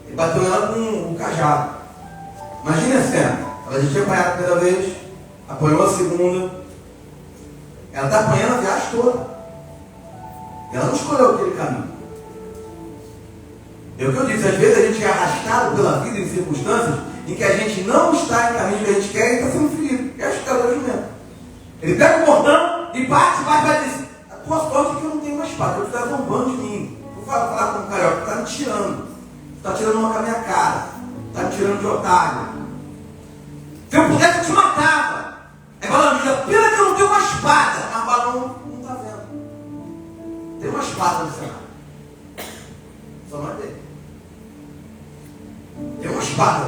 Ele bateu nela com um cajado. Imagina a cena. Ela já tinha apanhado a primeira vez, apanhou a segunda. Ela está apanhando a viagem toda. Ela não escolheu aquele caminho. É o que eu disse: às vezes a gente é arrastado pela vida em circunstâncias em que a gente não está em caminho que a gente quer e está sendo ferido. É a história do jumento. Ele pega o bordão e bate, e diz: a tua sorte é que eu não tenho uma espada, eu estou zombando de mim. Vou falar com o carioca: está me tirando. Está tirando uma com a minha cara. Está me tirando de otário. Se eu pudesse, eu te matava. Aí Balaão diz: pena que eu não tenho uma espada. Mas Balaão não está vendo. Tem uma espada no cenário. Só não é dele. Tem uma espada.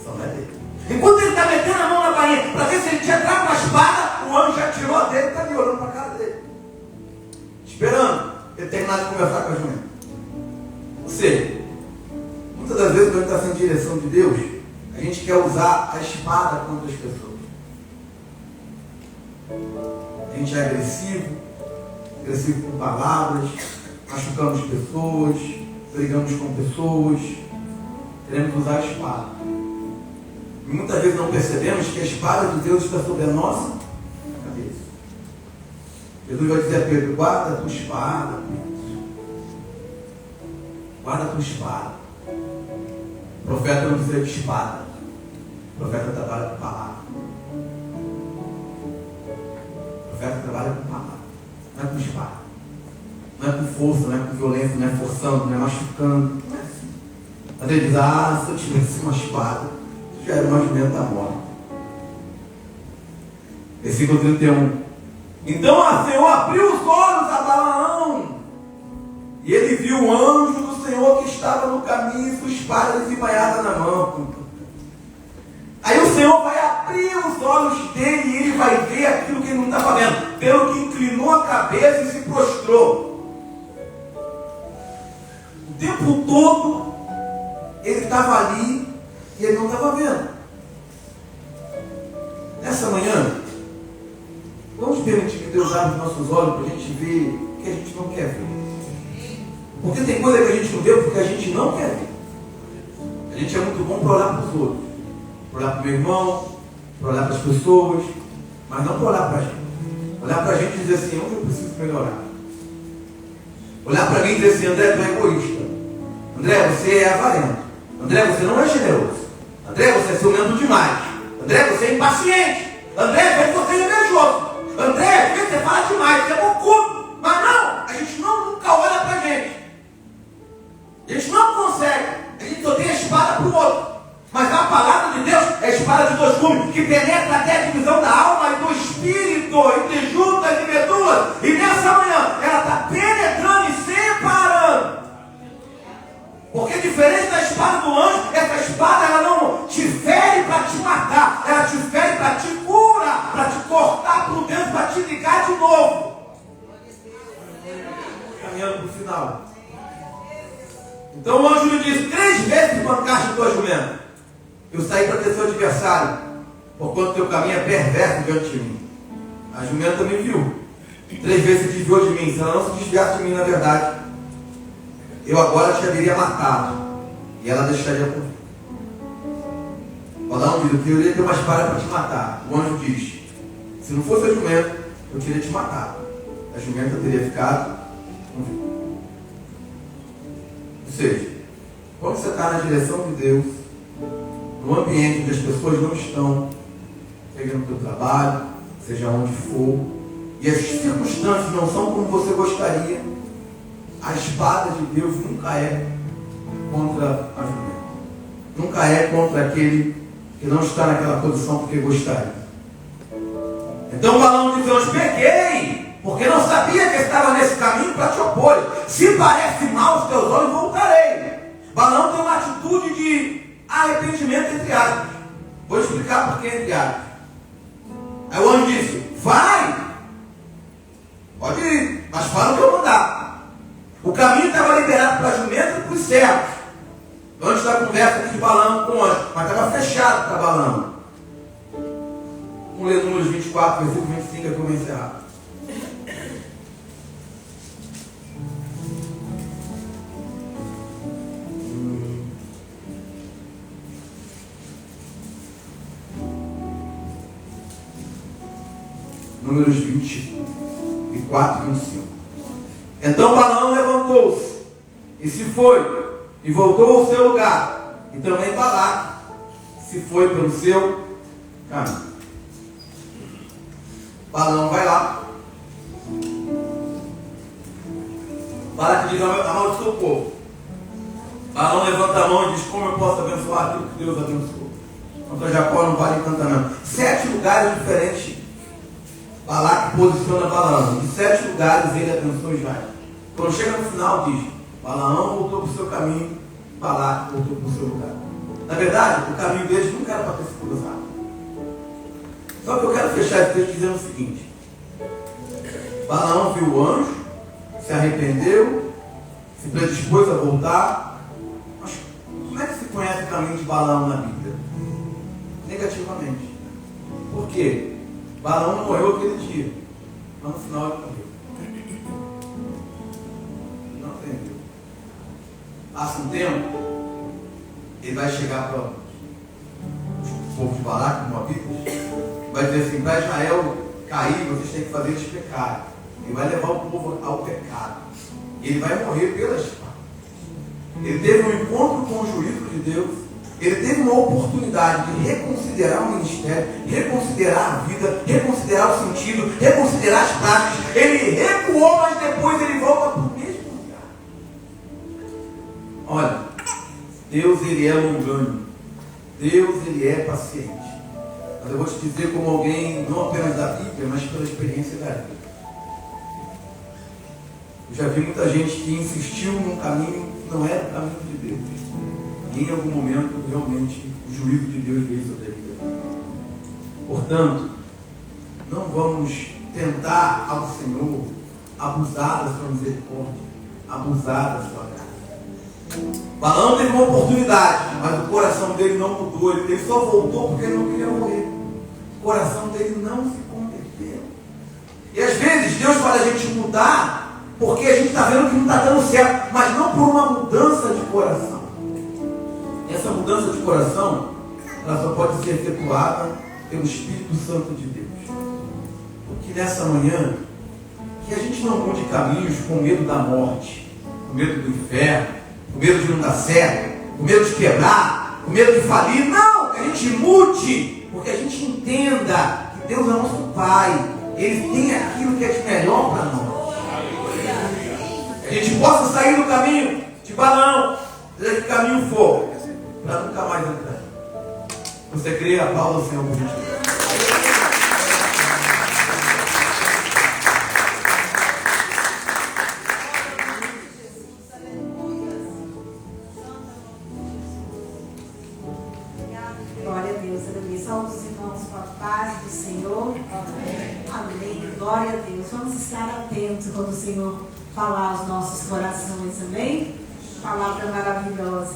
Só não é dele. Enquanto ele está metendo a mão na bainha para ver se ele tinha trago uma espada, o anjo já tirou a dele e está ali olhando para a cara dele. Esperando ele terminar de conversar com a jumenta. Ou seja, muitas das vezes quando a gente está sem direção de Deus, a gente quer usar a espada contra as pessoas. A gente é agressivo com palavras, machucamos pessoas, brigamos com pessoas, queremos usar a espada. E muitas vezes não percebemos que a espada de Deus está sobre a nossa cabeça. Jesus vai dizer a Pedro: guarda a tua espada, Pedro. Guarda a tua espada. O profeta não precisa de espada. O profeta trabalha com palavra. O profeta trabalha com palavra. Não é com espada. Não é com força, não é com violência, não é forçando, não é machucando. Não é assim. Mas ele diz: se eu tivesse uma espada, já era uma jumenta morta. Versículo 31. Então o Senhor abriu os olhos a Balaão, e ele viu o anjo do Senhor que estava no caminho e sua espada desembainhada na mão. Aí o Senhor vai abrir os olhos dele e ele vai ver aquilo que ele não estava vendo. Pelo que inclinou a cabeça e se prostrou. O tempo todo ele estava ali e ele não estava vendo. Nessa manhã, vamos permitir que Deus abra os nossos olhos para a gente ver o que a gente não quer ver. Porque tem coisa que a gente não vê porque a gente não quer ver. A gente é muito bom para olhar para os outros, para olhar para o meu irmão, para olhar para as pessoas, mas não para olhar para a gente. Olhar para a gente e dizer assim: onde eu preciso melhorar? Olhar para mim e dizer assim: André, tu é egoísta. André, você é avarento. André, você não é generoso. André, você é ciumento demais. André, você é impaciente. André, você é invejoso. André, você fala demais, você é bocudo. Mas não, a gente nunca olha para a gente. A gente não consegue. A gente só tem a espada para o outro. Mas que penetra até a divisão da alma e do espírito, entre juntas e medulas. E nessa manhã, ela está penetrando e separando. Porque diferente da espada do anjo, essa espada ela não te fere para te matar, ela te fere para te curar, para te cortar por dentro, para te ligar de novo. Caminhando para o final. Então o anjo lhe disse: 3 vezes bancaste tua jumenta. Eu saí para ter seu adversário, porquanto teu caminho é perverso diante de mim. A jumenta me viu. 3 vezes se desviou de mim. Se ela não se desviasse de mim, na verdade, eu agora te haveria matado, e ela deixaria por mim. Balaão diz: eu queria ter uma espada para te matar. O anjo diz: se não fosse a jumenta, eu teria te matado. A jumenta teria ficado com vida. Ou seja, quando você está na direção de Deus, num ambiente onde as pessoas não estão, seja no teu trabalho, seja onde for, e as circunstâncias não são como você gostaria, a espada de Deus nunca é contra a jumenta. Nunca é contra aquele que não está naquela posição porque gostaria. Então Balaão diz: eu peguei, porque não sabia que estava nesse caminho para te opor. Se parece mal aos teus olhos, voltarei. Balaão tem uma atitude de arrependimento, entre aspas. Vou explicar por que entre aspas. Aí o anjo disse: vai, pode ir, mas fala o que eu mandar. O caminho estava liberado para a jumenta e para os servos. Antes da conversa de Balaão com o anjo, mas estava fechado para Balaão. Vamos ler Números 24, versículo 25, que eu vou encerrar. Números 24 e 25. Então Balaão levantou-se e se foi, e voltou ao seu lugar. E também Balaque se foi pelo seu caminho. Balaão vai lá. Balaque diz: amaldiçoa o povo. Balaão levanta a mão e diz: como eu posso abençoar aquilo que Deus abençoou? Contra Jacó não vale cantar não. 7 lugares diferentes Balaque posiciona Balaão. Em 7 lugares ele abençoa Israel. Quando chega no final diz: Balaão voltou para o seu caminho, Balaque voltou para o seu lugar. Na verdade, o caminho deles nunca era para ter se cruzado. Só que eu quero fechar esse texto dizendo o seguinte: Balaão viu o anjo, se arrependeu, se predispôs a voltar. Mas como é que se conhece o caminho de Balaão na Bíblia? Negativamente. Por quê? Balaão não morreu aquele dia, mas no final ele morreu. Não entendeu. Passa um tempo, ele vai chegar para o povo de Balaque, Moabitas, vai dizer assim: para Israel cair, vocês têm que fazer eles pecarem. Ele vai levar o povo ao pecado. Ele vai morrer pela espada. Ele teve um encontro com o juízo de Deus. Ele teve uma oportunidade de reconsiderar o ministério, reconsiderar a vida, reconsiderar o sentido, reconsiderar as práticas. Ele recuou, mas depois ele volta para o mesmo lugar. Olha, Deus ele é longânimo. Deus ele é paciente. Mas eu vou te dizer como alguém, não apenas da Bíblia, mas pela experiência da vida. Eu já vi muita gente que insistiu num caminho que não era o caminho de Deus. E em algum momento, realmente, o juízo de Deus veio sobre a vida. Portanto, não vamos tentar ao Senhor abusar da sua misericórdia, abusar da sua graça. Balaão teve uma oportunidade, mas o coração dele não mudou. Ele só voltou porque ele não queria morrer. O coração dele não se converteu. E às vezes Deus faz a gente mudar porque a gente está vendo que não está dando certo, mas não por uma mudança de coração. Essa mudança de coração, ela só pode ser efetuada pelo Espírito Santo de Deus. Porque nessa manhã, que a gente não mude caminhos com medo da morte, com medo do inferno, com medo de não dar certo, com medo de quebrar, com medo de falir. Não! Que a gente mude, porque a gente entenda que Deus é nosso Pai. Ele tem aquilo que é de melhor para nós. Que a gente possa sair do caminho de Balaão, seja que caminho for, para nunca mais entrar. Você crê? Aplauda o Senhor por gentileza. estar atento quando o Senhor falar aos nossos corações, amém? Palavra maravilhosa.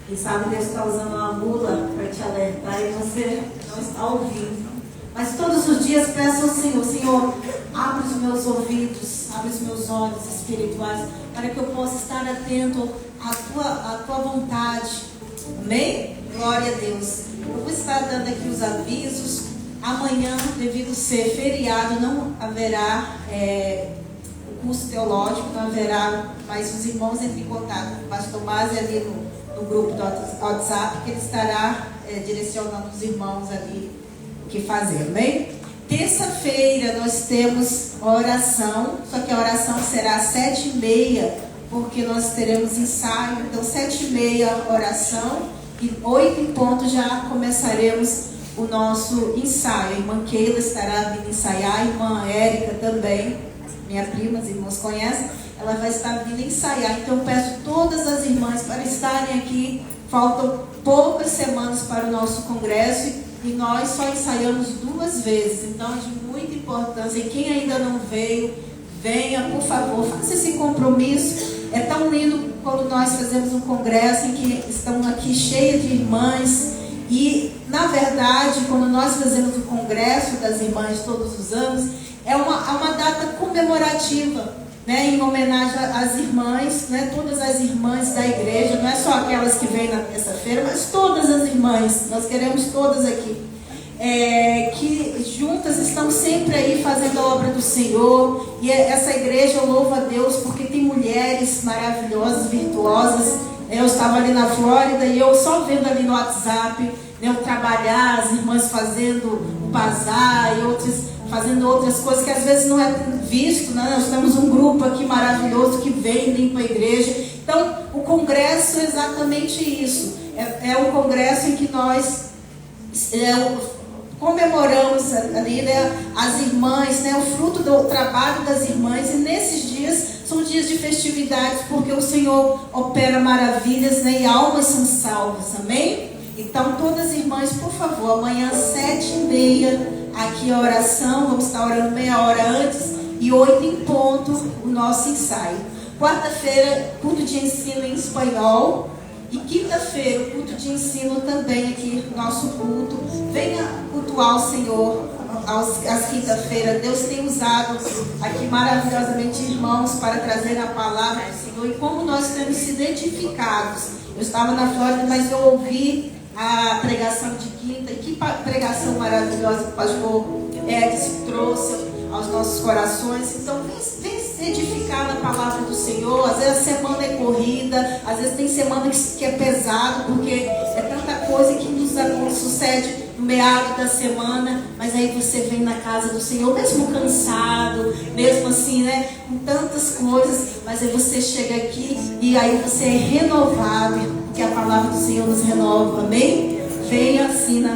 Quem sabe Deus está usando uma mula para te alertar e você não está ouvindo. Mas todos os dias peço ao Senhor: Senhor, abre os meus ouvidos, abre os meus olhos espirituais, para que eu possa estar atento à tua vontade. Amém? Glória a Deus. Eu vou estar dando aqui os avisos. Amanhã, devido ser feriado, não haverá o curso teológico, não haverá, mas os irmãos entrem em contato com o pastor Masi ali no grupo do WhatsApp, que ele estará direcionando os irmãos ali o que fazer, amém? Terça-feira nós temos oração, só que a oração será às 7h30, porque nós teremos ensaio. Então 7h30 oração e 8 em ponto já começaremos o nosso ensaio. A irmã Keila estará vindo ensaiar, a irmã Érica também, minha prima, os irmãos conhecem, ela vai estar vindo ensaiar. Então eu peço todas as irmãs para estarem aqui. Faltam poucas semanas para o nosso congresso e nós só ensaiamos 2 vezes, então é de muita importância. E quem ainda não veio, venha, por favor, faça esse compromisso. É tão lindo quando nós fazemos um congresso em que estamos aqui cheios de irmãs. E, na verdade, quando nós fazemos o congresso das irmãs todos os anos, é uma data comemorativa, né, em homenagem às irmãs, né, todas as irmãs da igreja, não é só aquelas que vêm na terça-feira, mas todas as irmãs, nós queremos todas aqui, que juntas estão sempre aí fazendo a obra do Senhor. E essa igreja, eu louvo a Deus, porque tem mulheres maravilhosas, virtuosas. Eu estava ali na Flórida e eu só vendo ali no WhatsApp, né, eu trabalhar, as irmãs fazendo o bazar e outras fazendo outras coisas que às vezes não é visto, né? Nós temos um grupo aqui maravilhoso que vem, limpa a igreja. Então, o congresso é exatamente isso. É um congresso em que nós comemoramos ali, né, as irmãs, né, o fruto do trabalho das irmãs. E nesses dias são dias de festividades, porque o Senhor opera maravilhas, né, e almas são salvas. Amém? Então, todas as irmãs, por favor, amanhã às 7h30, aqui a oração, vamos estar orando meia hora antes, e 8 em ponto o nosso ensaio. Quarta-feira, culto de ensino em espanhol, e quinta-feira, culto de ensino também aqui, nosso culto. Venha cultuar o Senhor às quinta-feiras. Deus tem usado aqui maravilhosamente irmãos para trazer a palavra do Senhor, e como nós temos sido identificados. Eu estava na Flórida, mas eu ouvi a pregação de quinta, e que pregação maravilhosa que o pastor Edson trouxe aos nossos corações. Então vem se edificar na palavra do Senhor. Às vezes a semana é corrida, às vezes tem semana que é pesado, porque é tanta coisa que nos sucede no meado da semana, mas aí você vem na casa do Senhor, mesmo cansado, mesmo assim, né, com tantas coisas, mas aí você chega aqui e aí você é renovado, porque a palavra do Senhor nos renova, amém? Venha assim,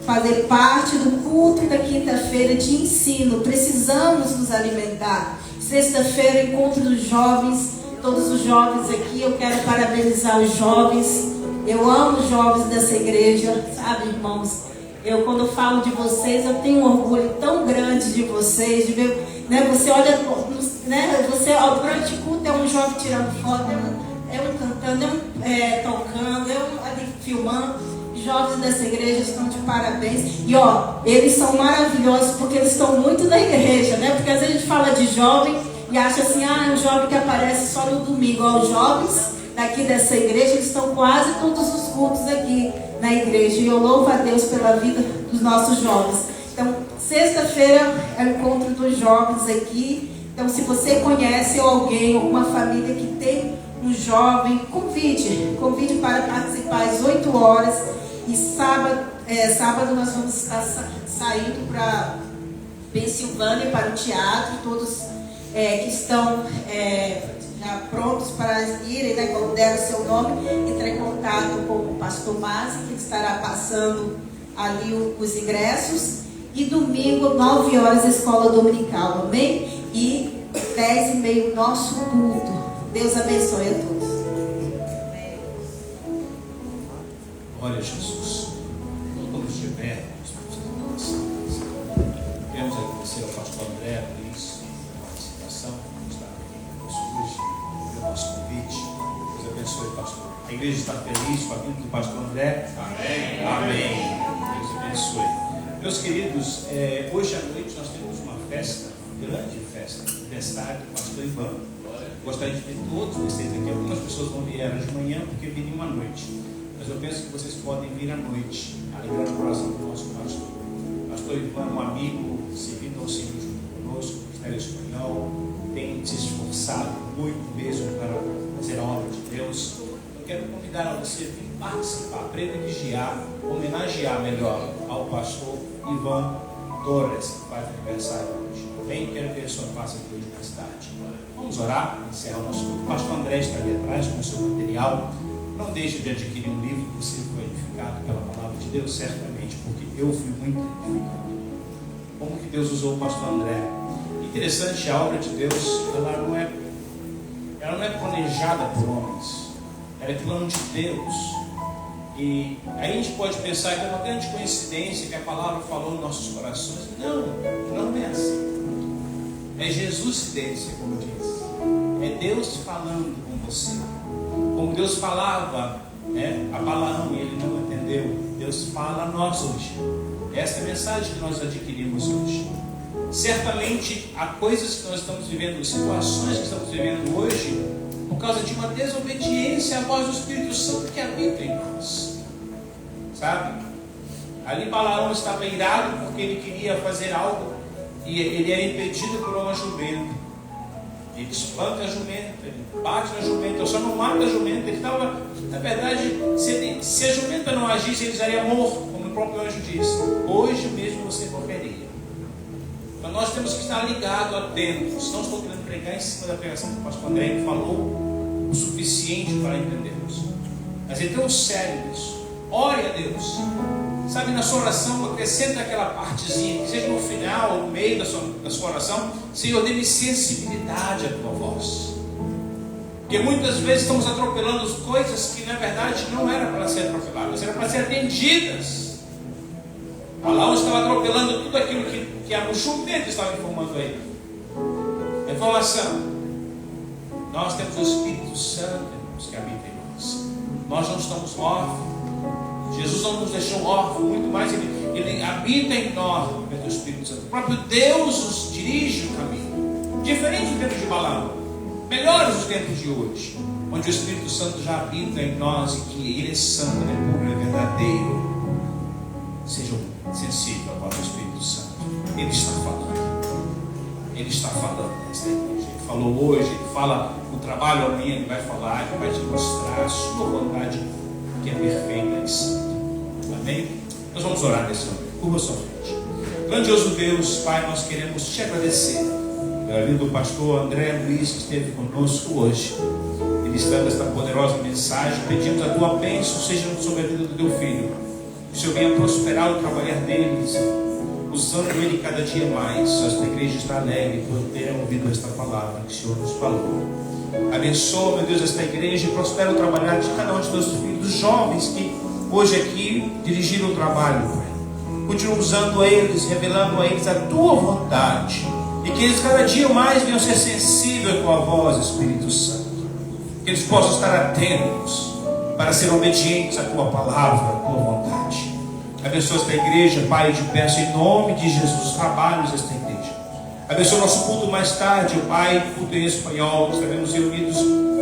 fazer parte do culto da quinta-feira de ensino. Precisamos nos alimentar. Sexta-feira, encontro dos jovens, todos os jovens aqui. Eu quero parabenizar os jovens. Eu amo os jovens dessa igreja, sabe, irmãos? Quando eu falo de vocês, eu tenho um orgulho tão grande de vocês, de ver, né, você olha, né, você durante o culto é um jovem tirando foto, é um cantando, é um tocando, é um ali filmando. Os jovens dessa igreja estão de parabéns. E eles são maravilhosos porque eles estão muito na igreja, né? Porque às vezes a gente fala de jovem e acha assim, é um jovem que aparece só no domingo. Os jovens daqui dessa igreja, eles estão quase todos os cultos aqui na igreja. E eu louvo a Deus pela vida dos nossos jovens. Então, sexta-feira é o encontro dos jovens aqui. Então, se você conhece alguém, alguma família que tem um jovem, convide para participar às 8 horas. E sábado nós vamos estar saindo para Pensilvânia, para o teatro. Todos que estão já prontos para irem, né, quando der o seu nome, entrar em contato com o pastor Masi, que estará passando ali os ingressos. E domingo, 9 horas, a escola dominical, amém? E 10h30, nosso culto. Deus abençoe a todos. Glória a Jesus. Todos de pé. Queremos agradecer ao pastor André por isso. A igreja está feliz com a vinda do pastor André? Amém. Amém. Deus abençoe. Meus queridos, hoje à noite nós temos uma festa, grande festa, aniversário do pastor Ivan. Gostaria de ver todos vocês aqui. Algumas pessoas não vieram de manhã porque viriam à noite. Mas eu penso que vocês podem vir à noite, alegrar o coração do nosso pastor. Pastor Ivan é um amigo, servindo ao Senhor junto conosco, Ministério Espanhol, tem se esforçado muito mesmo para fazer a obra de Deus. Eu quero convidar a você a vir participar, prestigiar, homenagear melhor ao pastor Ivan Torres, que faz aniversário hoje. Bem, quero ver a sua face aqui hoje mais tarde. Vamos orar, encerrar o nosso culto. O pastor André está ali atrás com o seu material. Não deixe de adquirir um livro que você foi edificado pela palavra de Deus, certamente, porque eu fui muito edificado. Como que Deus usou o pastor André? Interessante, a obra de Deus, ela não é planejada por homens, ela é plano de Deus. E aí a gente pode pensar que é uma grande coincidência que a palavra falou nos nossos corações. Não é assim. É Jesuscidência, como diz. É Deus falando com você. Como Deus falava, a Balaão, e ele não entendeu. Deus fala a nós hoje. Essa é a mensagem que nós adquirimos hoje. Certamente há coisas que nós estamos vivendo, situações que estamos vivendo hoje, por causa de uma desobediência à voz do Espírito Santo que habita em nós. Sabe? Ali Balaão estava irado porque ele queria fazer algo e ele era impedido por uma jumenta. Ele espanta a jumenta, ele bate na jumenta, eu só não mato a jumenta. Ele estava, na verdade, se a jumenta não agisse, ele estaria morto, como o próprio anjo disse. Hoje mesmo você morreria. Então nós temos que estar ligados, atentos. Não estou querendo pregar em cima da pregação que o pastor André que falou o suficiente para entendermos. Mas é tão sério isso. Ore a Deus. Sabe, na sua oração, acrescenta aquela partezinha, que seja no final ou no meio da sua oração, Senhor, dê-me sensibilidade à tua voz. Porque muitas vezes estamos atropelando coisas que na verdade não eram para ser atropeladas, eram para ser atendidas. Balaão estava atropelando tudo aquilo que a jumenta estava informando a ele. A informação. Nós temos o Espírito Santo que habita em nós. Nós não estamos órfãos. Jesus não nos deixou órfãos, muito mais, ele habita em nós, pelo Espírito Santo. O próprio Deus nos dirige o caminho. Diferente do tempo de Balaão, melhores os tempos de hoje, onde o Espírito Santo já habita em nós e que Ele é santo, Ele é puro, Ele é verdadeiro. Sejam sensíveis ao próprio Espírito Santo. Ele está falando. Ele está falando nesta igreja. Ele falou hoje, Ele fala no trabalho, amanhã Ele vai falar, Ele vai te mostrar a sua vontade, que é perfeita e santa. Amém? Nós vamos orar nesse momento. Curva sua frente. Grandioso Deus, Pai, nós queremos te agradecer pela vida do pastor André Luiz, que esteve conosco hoje, ministrando esta poderosa mensagem. Pedimos a tua bênção, seja sobre a vida do teu filho. Que o Senhor venha prosperar o trabalhar deles, usando ele cada dia mais. Esta igreja está alegre por ter ouvido esta palavra que o Senhor nos falou. Abençoa, meu Deus, esta igreja e prospera o trabalhar de cada um de teus filhos, dos jovens que hoje aqui dirigiram o trabalho, Pai. Continua usando eles, revelando a eles a tua vontade, e que eles cada dia mais venham ser sensíveis à tua voz, Espírito Santo. Que eles possam estar atentos para ser obedientes à tua palavra, à tua vontade. Abençoa esta igreja, Pai, te peço em nome de Jesus, os trabalhos desta igreja. Abençoa o nosso culto mais tarde, Pai, culto em espanhol. Estaremos reunidos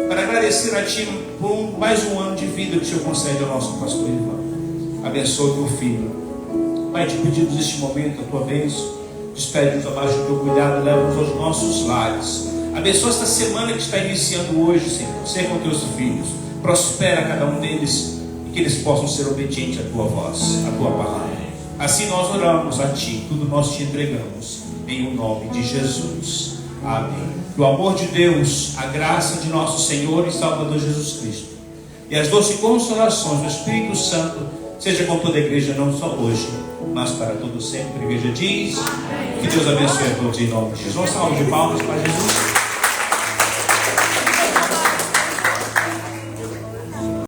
para agradecer a Ti por mais um ano de vida que o Senhor concede ao nosso pastor Ivan. Abençoa o teu filho. Pai, te pedimos neste momento a tua bênção. Despede-nos abaixo do teu cuidado, leva-nos aos nossos lares. Abençoa esta semana que está iniciando hoje, Senhor. Seja com teus filhos. Prospera cada um deles e que eles possam ser obedientes à tua voz, à tua palavra. Assim nós oramos a Ti, tudo nós te entregamos. Em o nome de Jesus. Amém. Que o amor de Deus, a graça de nosso Senhor e Salvador Jesus Cristo e as doces consolações do Espírito Santo seja com toda a igreja, não só hoje, mas para todo sempre. A igreja diz: amém. Que Deus abençoe a todos em nome de Jesus. Uma salva de palmas para Jesus.